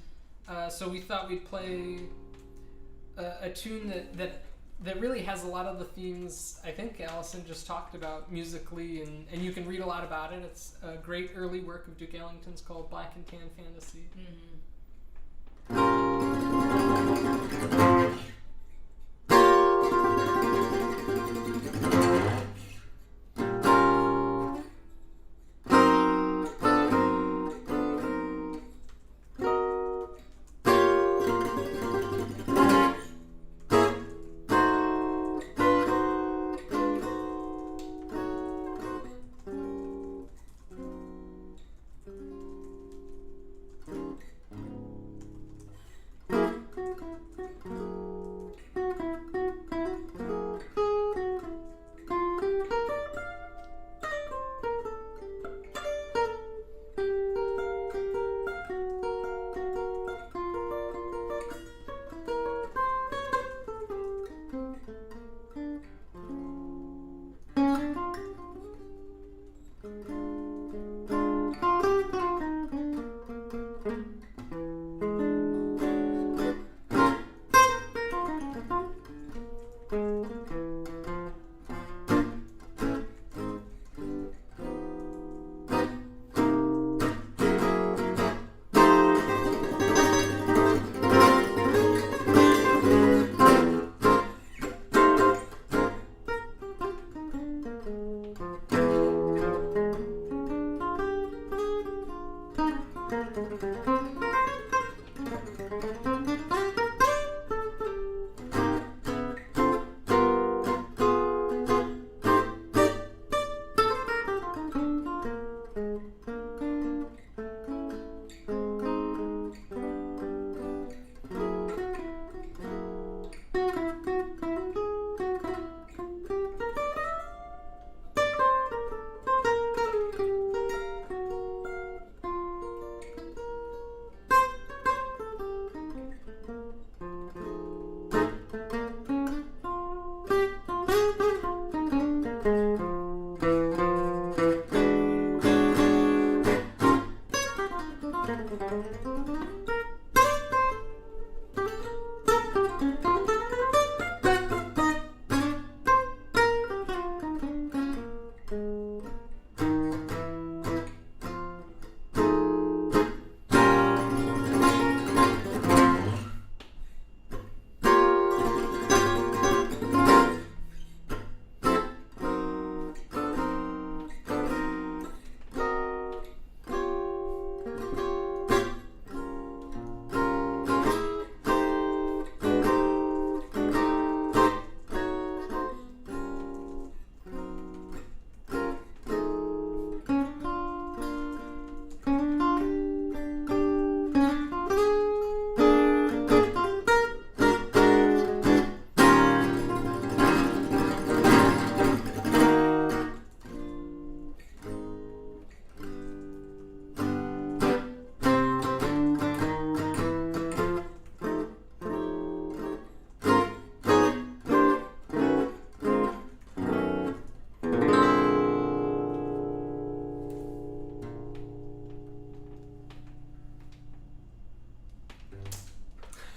so we thought we'd play a tune that really has a lot of the themes I think Allison just talked about musically, and you can read a lot about it. It's a great early work of Duke Ellington's called Black and Tan Fantasy. Mm-hmm.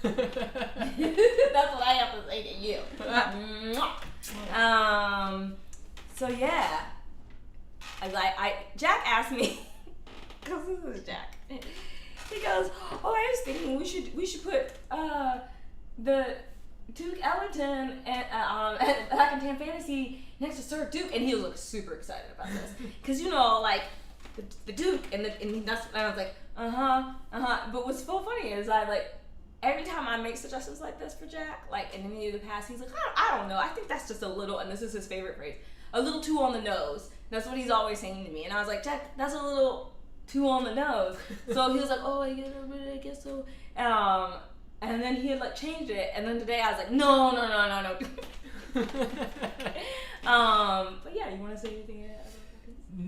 That's what I have to say to you. So yeah, Jack asked me, because this is Jack. He goes, "Oh, I was thinking we should put the Duke Ellington and Black and Tan Fantasy next to Sir Duke," and he was like super excited about this because like the Duke and that's, and I was like But what's so funny is every time I make suggestions like this for Jack, like in any of the past, he's like, I don't know, I think that's just a little, and this is his favorite phrase, a little too on the nose. That's what he's always saying to me, and I was like, Jack, that's a little too on the nose. So he was like, oh, I guess so. And then he had changed it, and then today I was like, no. But yeah, you want to say anything about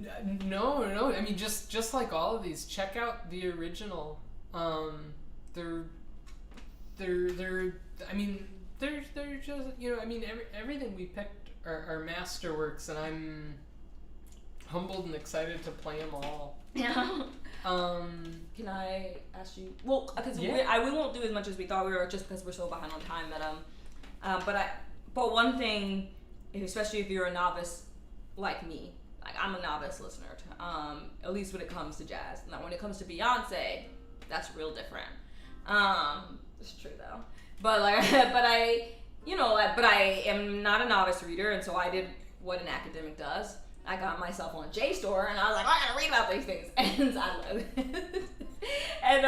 that? No. I mean, just like all of these, check out the original. They're just, everything we picked are masterworks, and I'm humbled and excited to play them all. Yeah. Can I ask you? Well, because we won't do as much as we thought we were, just because we're so behind on time. But one thing, especially if you're a novice like me, I'm a novice listener, at least when it comes to jazz. Now, when it comes to Beyonce, that's real different. It's true though. But I am not a novice reader, and so I did what an academic does. I got myself on JSTOR, and I was like, I gotta read about these things, and I love it. and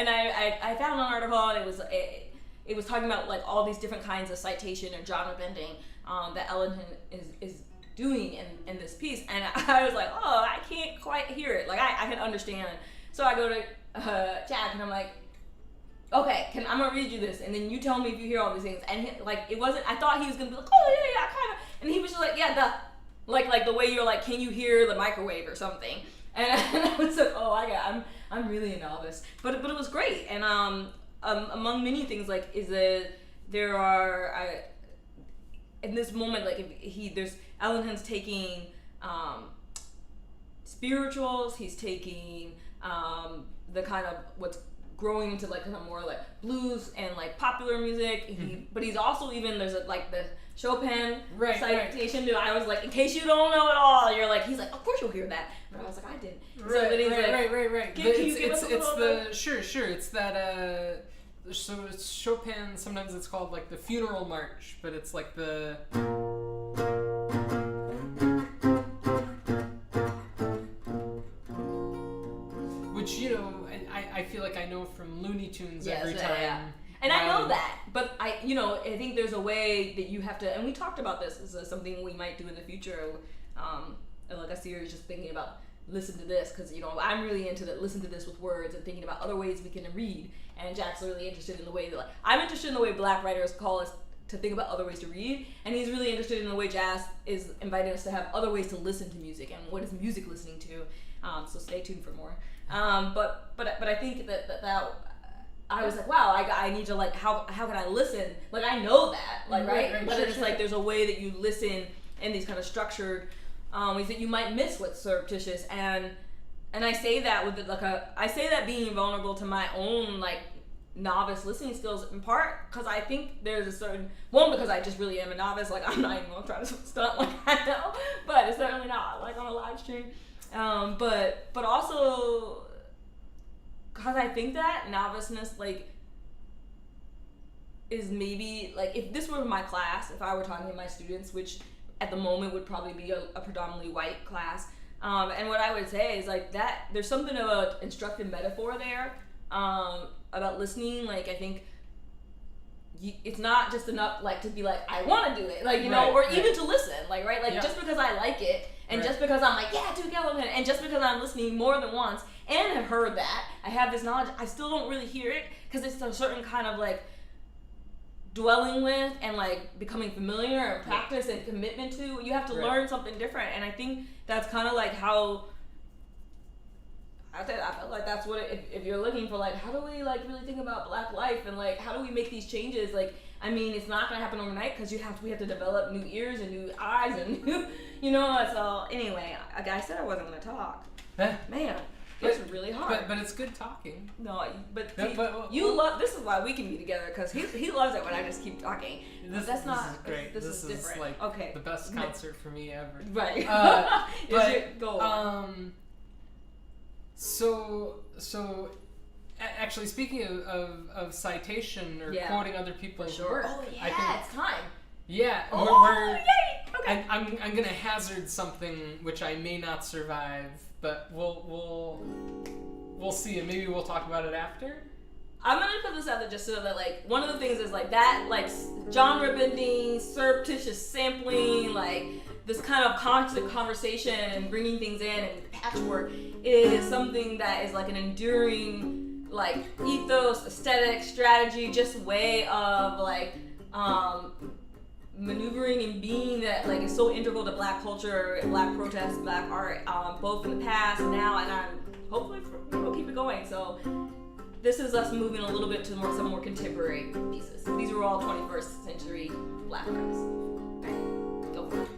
I found an article, and it was talking about all these different kinds of citation or genre bending that Ellington is doing in this piece, and I was like, oh, I can't quite hear it. I can understand. So I go to Jack, and I'm like, okay, I'm gonna read you this, and then you tell me if you hear all these things. And it wasn't. I thought he was gonna be like, oh yeah, kind of, and he was just like, yeah, the. Like the way you're like, can you hear the microwave or something? And I was like, oh, I'm really a novice, but it was great. And among many things, there are in this moment, there's Ellington's taking spirituals, he's taking the kind of what's growing into kind of more blues and popular music. But he's also there's the Chopin citation. Right. I was like, in case you don't know it all, you're he's like, of course you'll hear that. But I was like, I didn't. Right. Can you give us a little bit? Sure. It's that. So it's Chopin. Sometimes it's called the Funeral March, but it's the. Which I feel like I know from Looney Tunes every time. Yeah. And I know that, but I think there's a way that you have to, and we talked about this as something we might do in the future, a series just thinking about listen to this, because I'm really into that, listen to this with words, and thinking about other ways we can read, and Jack's really interested in the way that, I'm interested in the way Black writers call us to think about other ways to read, and he's really interested in the way jazz is inviting us to have other ways to listen to music, and what is music listening to, so stay tuned for more. But I think that I was like, wow, I need to how can I listen? I know that, right? But it's there's a way that you listen in these kind of structured ways that you might miss what's surreptitious, and I say that with I say that being vulnerable to my own novice listening skills, in part because I think there's a certain because I just really am a novice. I'm not even gonna try to stunt I know, but it's certainly not on a live stream. But also because I think that noviceness is maybe if this were my class, if I were talking to my students, which at the moment would probably be a predominantly white class, and what I would say is that there's something of an instructive metaphor there about listening. I think it's not just enough to be I want to do it, even to listen, just because I like it, and just because I'm yeah, Duke Ellington, and just because I'm listening more than once and have heard that, I have this knowledge, I still don't really hear it, because it's a certain kind of dwelling with and becoming familiar and practice and commitment to. You have to learn something different, and I think that's kind of how I felt that's what if you're looking for how do we really think about Black life, and how do we make these changes, it's not gonna happen overnight, because we have to develop new ears and new eyes and new so anyway, I said I wasn't gonna talk. Man, It's really hard. But it's good talking. No, but you love. This is why we can be together, because he loves it when I just keep talking. This is great. This is different. Like okay. the best concert for me ever. Right. But go on. So actually, speaking of citation or quoting other people's work, oh yeah, it's time. Yeah, yay! Okay. I'm gonna hazard something which I may not survive, but we'll see, and maybe we'll talk about it after. I'm gonna put this out there just so that, like, one of the things is like that, like, genre bending, surreptitious sampling, like this kind of constant conversation and bringing things in and patchwork is something that is like an enduring, like, ethos, aesthetic, strategy, just way of like maneuvering and being that, like, is so integral to Black culture, Black protests, Black art, both in the past, now, and I'm hopefully we'll keep it going. So this is us moving a little bit to some more contemporary pieces. These are all 21st century Black artists. Right, go for it.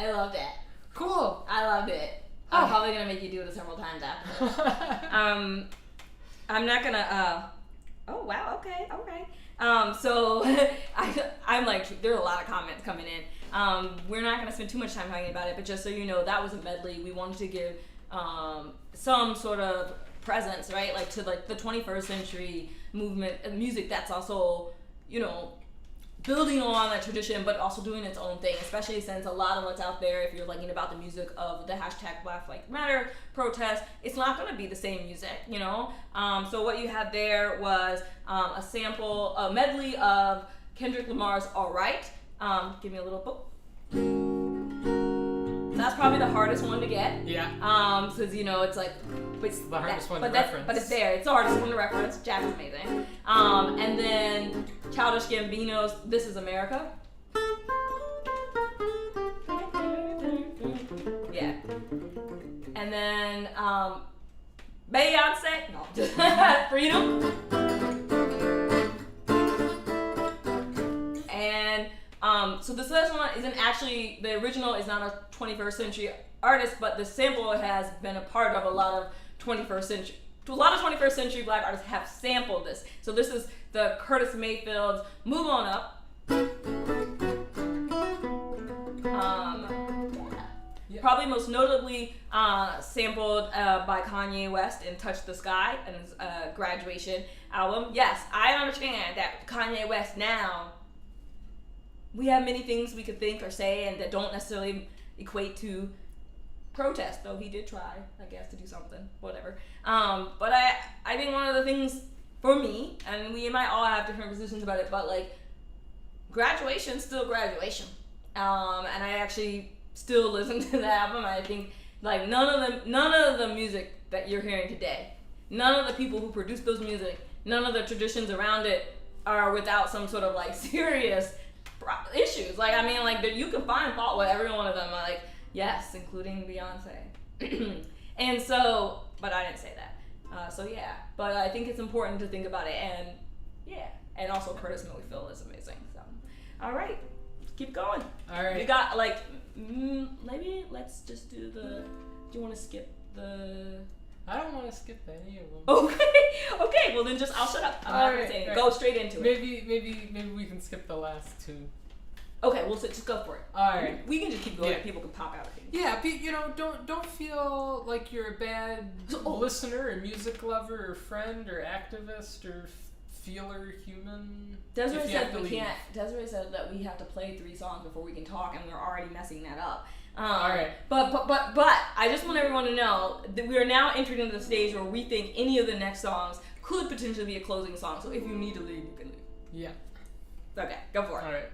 I loved it. Cool. I loved it. I'm probably gonna make you do it several times after this. I'm not gonna. Oh wow. Okay. So I'm like, there are a lot of comments coming in. We're not gonna spend too much time talking about it, but just so you know, that was a medley. We wanted to give some sort of presence, right? Like to like the 21st century movement and music that's also, building on that tradition, but also doing its own thing, especially since a lot of what's out there, if you're thinking about the music of the hashtag Black Lives Matter protest, it's not going to be the same music, So what you had there was a medley of Kendrick Lamar's All Right. Give me a little book. That's probably the hardest one to get. Yeah. Because it's like, it's the hardest one to reference. But it's there. It's the hardest one to reference. Jack is amazing. And then Childish Gambino's "This Is America." Yeah. And then Beyonce. No, just "Freedom." And so this last one isn't actually, the original is not a 21st century artist, but the sample has been a part of a lot of 21st century Black artists have sampled this. So this is the Curtis Mayfield's "Move On Up." Probably most notably sampled by Kanye West in "Touch the Sky" and his graduation album. Yes, I understand that Kanye West now, we have many things we could think or say and that don't necessarily equate to protest, though he did try, I guess, to do something, whatever. But I think one of the things for me, and we might all have different positions about it, but like, graduation's still graduation. And I actually still listen to the album. I think like none of the music that you're hearing today, none of the people who produce those music, none of the traditions around it are without some sort of like serious issues. Like, I mean, like, you can find fault with every one of them. Like, yes, including Beyonce. And so, but I didn't say that. So yeah, but I think it's important to think about it, and yeah, and also Curtis Mayfield is amazing. So, all right, keep going. All right. We got like, maybe let's just do the. Do you want to skip the? I don't want to skip any of them. Okay. Well then, I'll shut up. I'm not gonna say anything. Go straight into it. Maybe we can skip the last two. Okay, well, just go for it. All right. We can just keep going. Yeah. People can pop out of things. Yeah, don't feel like you're a bad listener or music lover or friend or activist or feeler human. Desiree said that we have to play 3 songs before we can talk, and we're already messing that up. All right. But I just want everyone to know that we are now entering into the stage where we think any of the next songs could potentially be a closing song. So if you need to leave, you can leave. Yeah. Okay, go for it. All right.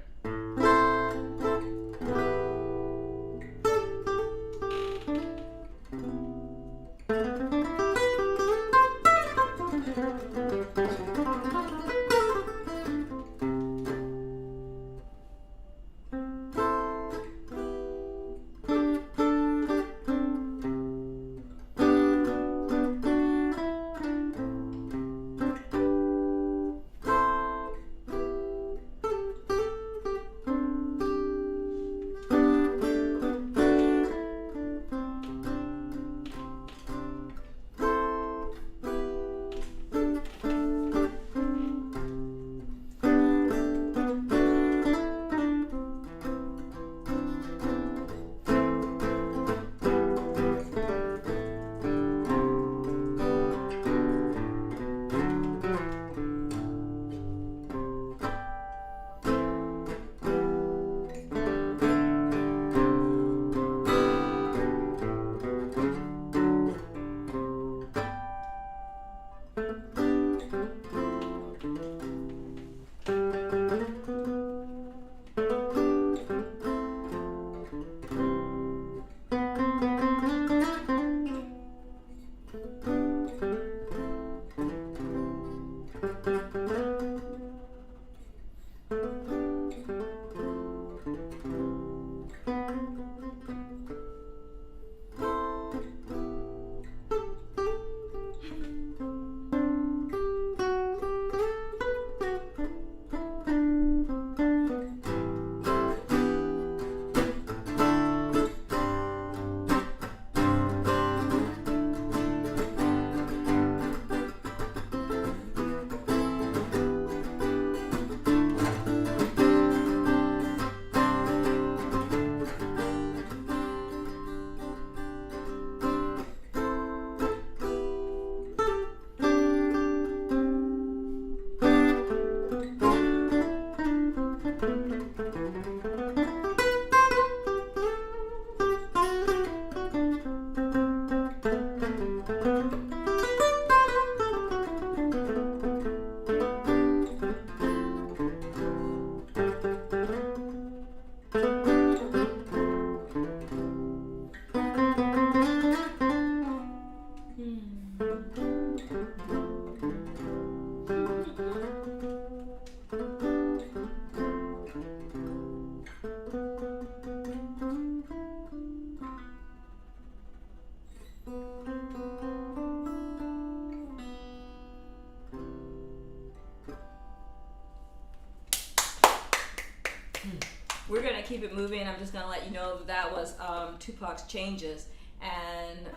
we're gonna keep it moving. I'm just gonna let you know that was Tupac's Changes, and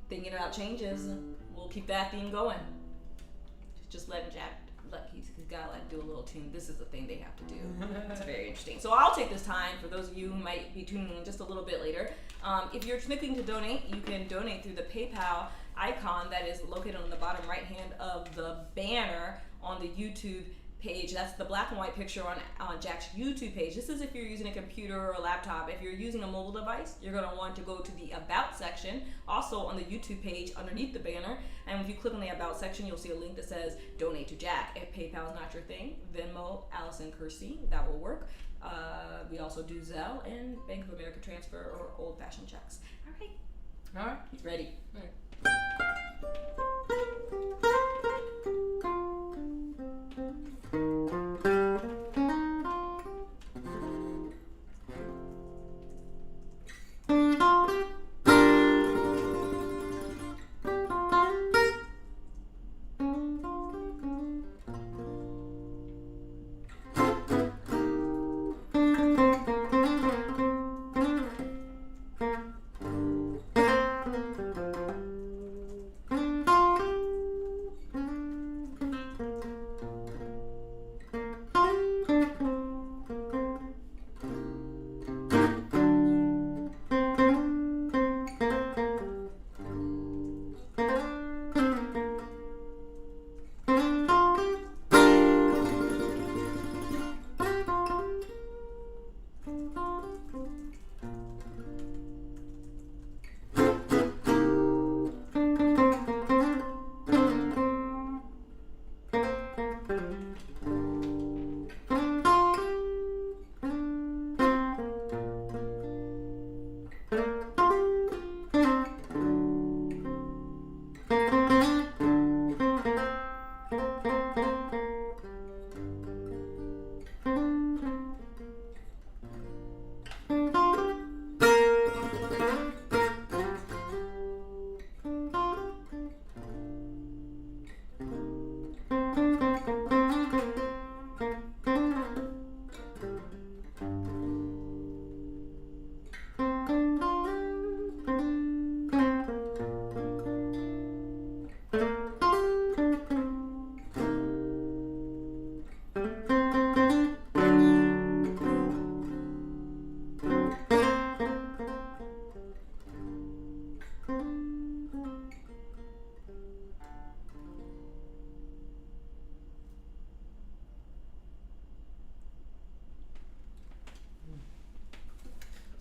thinking about changes, we'll keep that theme going. Just letting Jack, he's gotta do a little tune. This is the thing they have to do. It's very interesting. So I'll take this time for those of you who might be tuning in just a little bit later. If you're looking to donate, you can donate through the PayPal icon that is located on the bottom right hand of the banner on the YouTube page. That's the black and white picture on Jack's YouTube page. This is if you're using a computer or a laptop. If you're using a mobile device, you're going to want to go to the About section, also on the YouTube page underneath the banner. And if you click on the About section, you'll see a link that says Donate to Jack. If PayPal is not your thing, Venmo, Allison Curseen, that will work. We also do Zelle and Bank of America transfer or old-fashioned checks. All right. Ready? All right.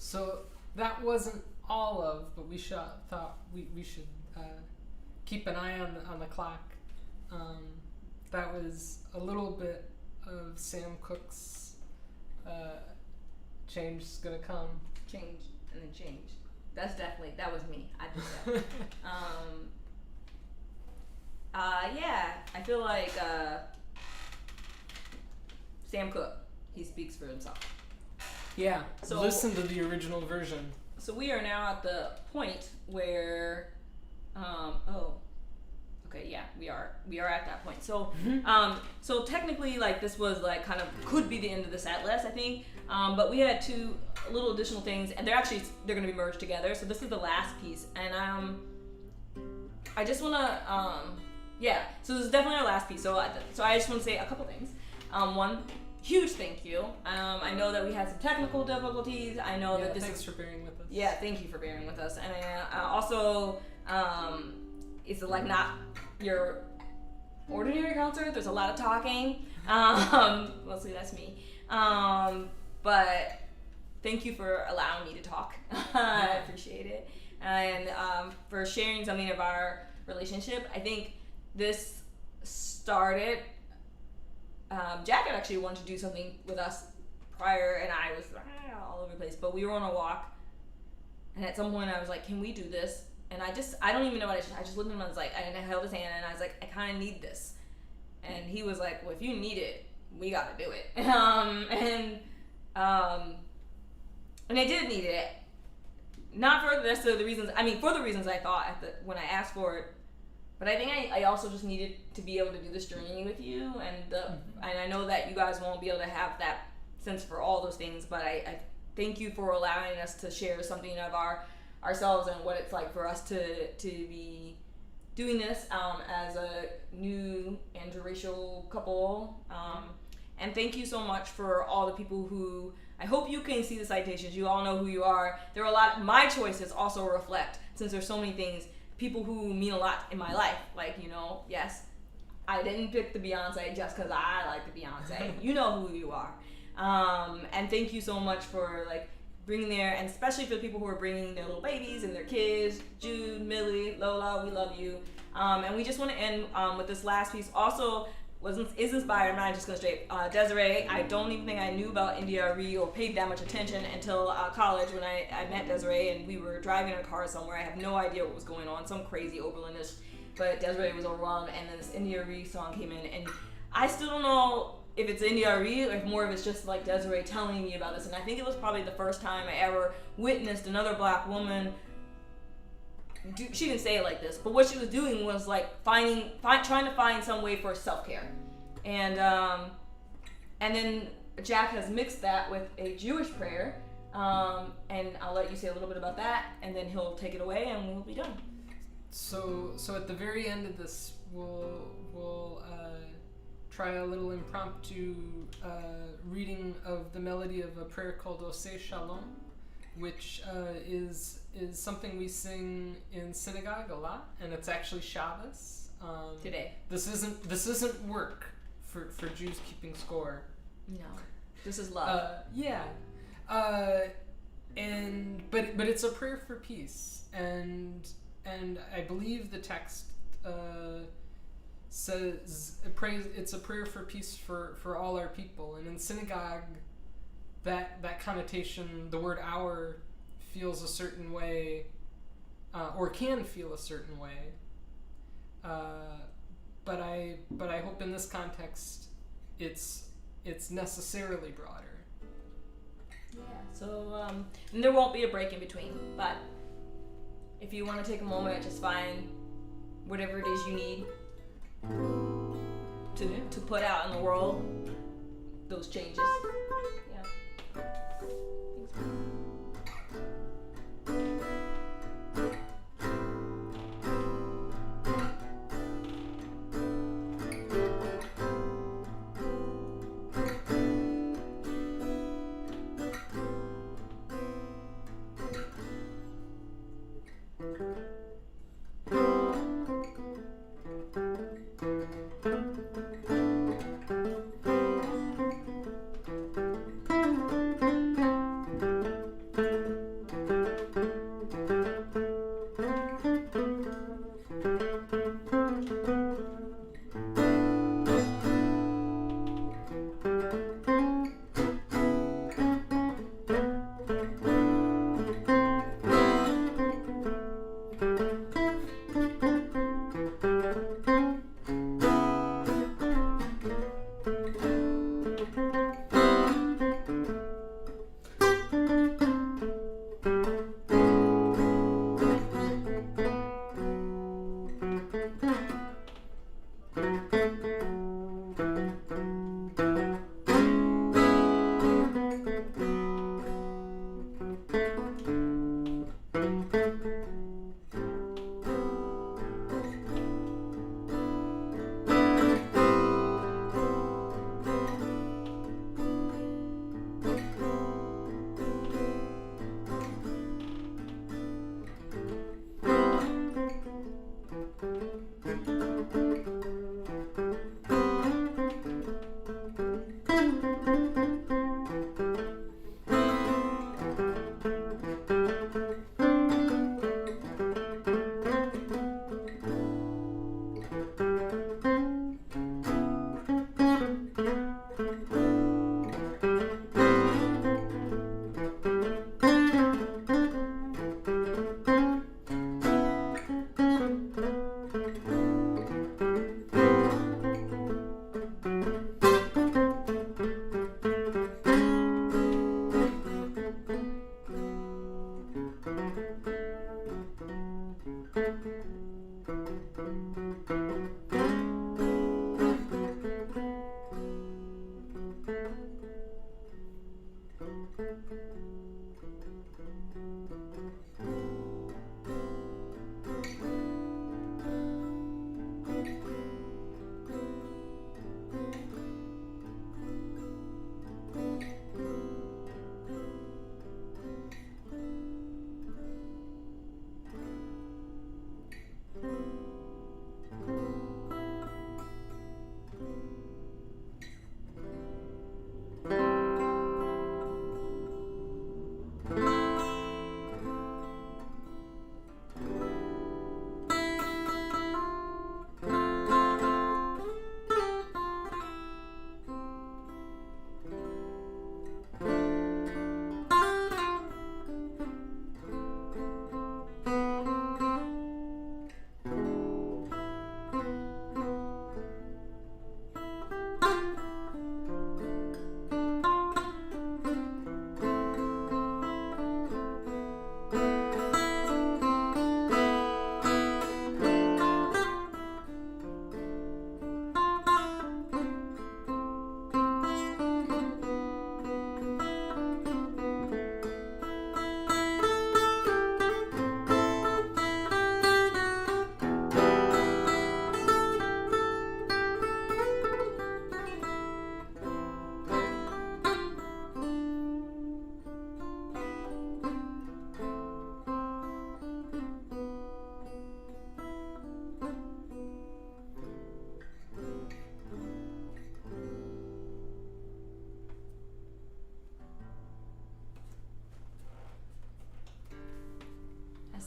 So that wasn't all of, but we thought we should keep an eye on the clock. That was a little bit of Sam Cooke's Change is Gonna Come. Change and then change. That was me. I did that. Yeah, I feel like Sam Cooke, he speaks for himself. Yeah, so listen to the original version. So we are now at the point where, we are at that point. So, so technically, like, this was like kind of could be the end of the set list, I think. But we had two little additional things, and they're going to be merged together. So this is the last piece, and I just want to, So this is definitely our last piece. So I just want to say a couple things. One, huge thank you. I know that we had some technical difficulties. I know that this. Thanks for bearing with us. Yeah, thank you for bearing with us. And also, it's like not your ordinary concert. There's a lot of talking. Mostly that's me. But thank you for allowing me to talk. I appreciate it. And for sharing something of our relationship. I think this started. Jack had actually wanted to do something with us prior, and I was all over the place. But we were on a walk, and at some point I was like, "Can we do this?" And I don't even know what I just looked at him and I was like, and I held his hand and I was like, "I kind of need this." And he was like, "Well, if you need it, we got to do it." And I did need it, not for necessarily the reasons. I mean, for the reasons I thought when I asked for it. But I think I also just needed to be able to do this journey with you, and I know that you guys won't be able to have that sense for all those things, but I thank you for allowing us to share something of ourselves and what it's like for us to be doing this as a new interracial couple. And thank you so much for all the people who, I hope you can see the citations. You all know who you are. There are a lot, my choices also reflect, since there's so many things, people who mean a lot in my life. Like, you know, yes, I didn't pick the Beyonce just because I like the Beyonce. You know who you are. And thank you so much for like bringing there, and especially for the people who are bringing their little babies and their kids, Jude, Millie, Lola, we love you. And we just want to end with this last piece. Also, is inspired, I'm not just going straight. Desiree, I don't even think I knew about NDRE or paid that much attention until college when I met Desiree and we were driving in a car somewhere. I have no idea what was going on, some crazy Oberlandish, but Desiree was overwhelmed, and then this NDRE song came in, and I still don't know if it's NDRE or if more of it's just like Desiree telling me about this. And I think it was probably the first time I ever witnessed another black woman, she didn't say it like this, but what she was doing was like trying to find some way for self-care. And then Jack has mixed that with a Jewish prayer, and I'll let you say a little bit about that, and then he'll take it away and we'll be done. So at the very end of this, we'll try a little impromptu reading of the melody of a prayer called Oseh Shalom, which is something we sing in synagogue a lot, and it's actually Shabbos. Today. This isn't work for Jews keeping score. No, this is love. Yeah. But it's a prayer for peace, and I believe the text says it's a prayer for peace for all our people, and in synagogue, that connotation, the word "our," feels a certain way, or can feel a certain way. But I hope in this context, it's necessarily broader. Yeah. So and there won't be a break in between, but if you want to take a moment, just find whatever it is you need to put out in the world, those changes. Yeah.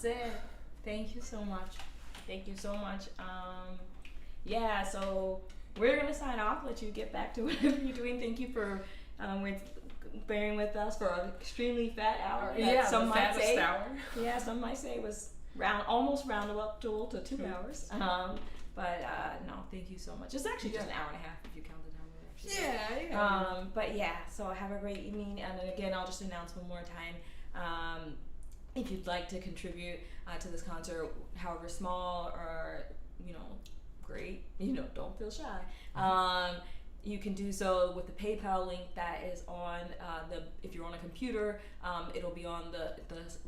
That's it. Thank you so much. Thank you so much. Yeah, so we're gonna sign off. Let you get back to whatever you're doing. Thank you for bearing with us for an extremely fat hour. Yeah, some the might fattest say. hour. Yeah, some might say it was almost roundable to 2 hours. But no, thank you so much. It's actually just an hour and a half if you count the time. Yeah. But yeah, so have a great evening. And then again, I'll just announce one more time. If you'd like to contribute to this concert, however small or, great, don't feel shy. You can do so with the PayPal link that is on if you're on a computer, it'll be on the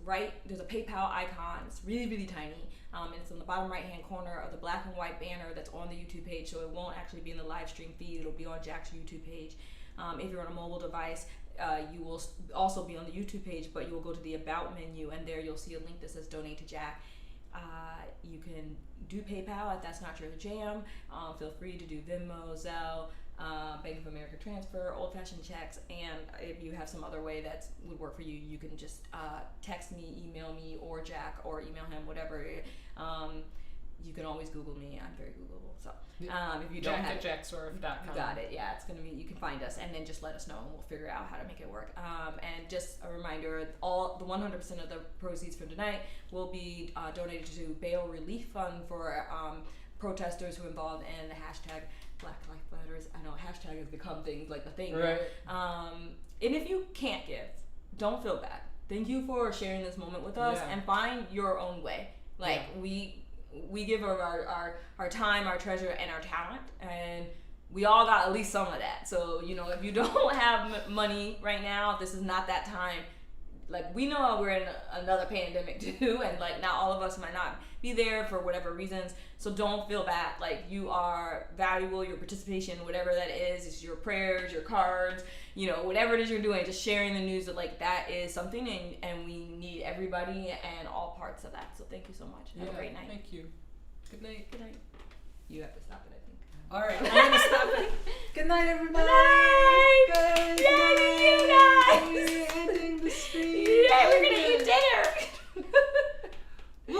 right. There's a PayPal icon. It's really, really tiny. And it's on the bottom right hand corner of the black and white banner that's on the YouTube page, so it won't actually be in the live stream feed. It'll be on Jack's YouTube page. If you're on a mobile device, you will also be on the YouTube page, but you will go to the About menu, and there you'll see a link that says Donate to Jack. You can do PayPal if that's not your jam. Feel free to do Venmo, Zelle, Bank of America transfer, old-fashioned checks, and if you have some other way that would work for you, you can just text me, email me, or Jack, or email him, whatever. You can always Google me. I'm very Googleable. So if you don't Jack have at jacksoref.com. you got it. Yeah, it's gonna be. You can find us, and then just let us know, and we'll figure out how to make it work. And just a reminder: all the 100% of the proceeds from tonight will be donated to Bail Relief Fund for protesters who are involved in the hashtag Black Lives Matter. I know hashtag has become things like the thing. Right. And if you can't give, don't feel bad. Thank you for sharing this moment with us, and find your own way. We give our time, our treasure, and our talent, and we all got at least some of that. So, if you don't have money right now, this is not that time. We know we're in another pandemic too, and not all of us might not be there for whatever reasons. So don't feel bad. You are valuable. Your participation, whatever that is your prayers, your cards, whatever it is you're doing, just sharing the news that is something, and we need everybody and all parts of that. So thank you so much. Have a great night. Thank you. Good night. Good night. You have to stop it, I think. All right, I'm gonna stop it. Good night, everybody. Good night. Good Yay, you guys.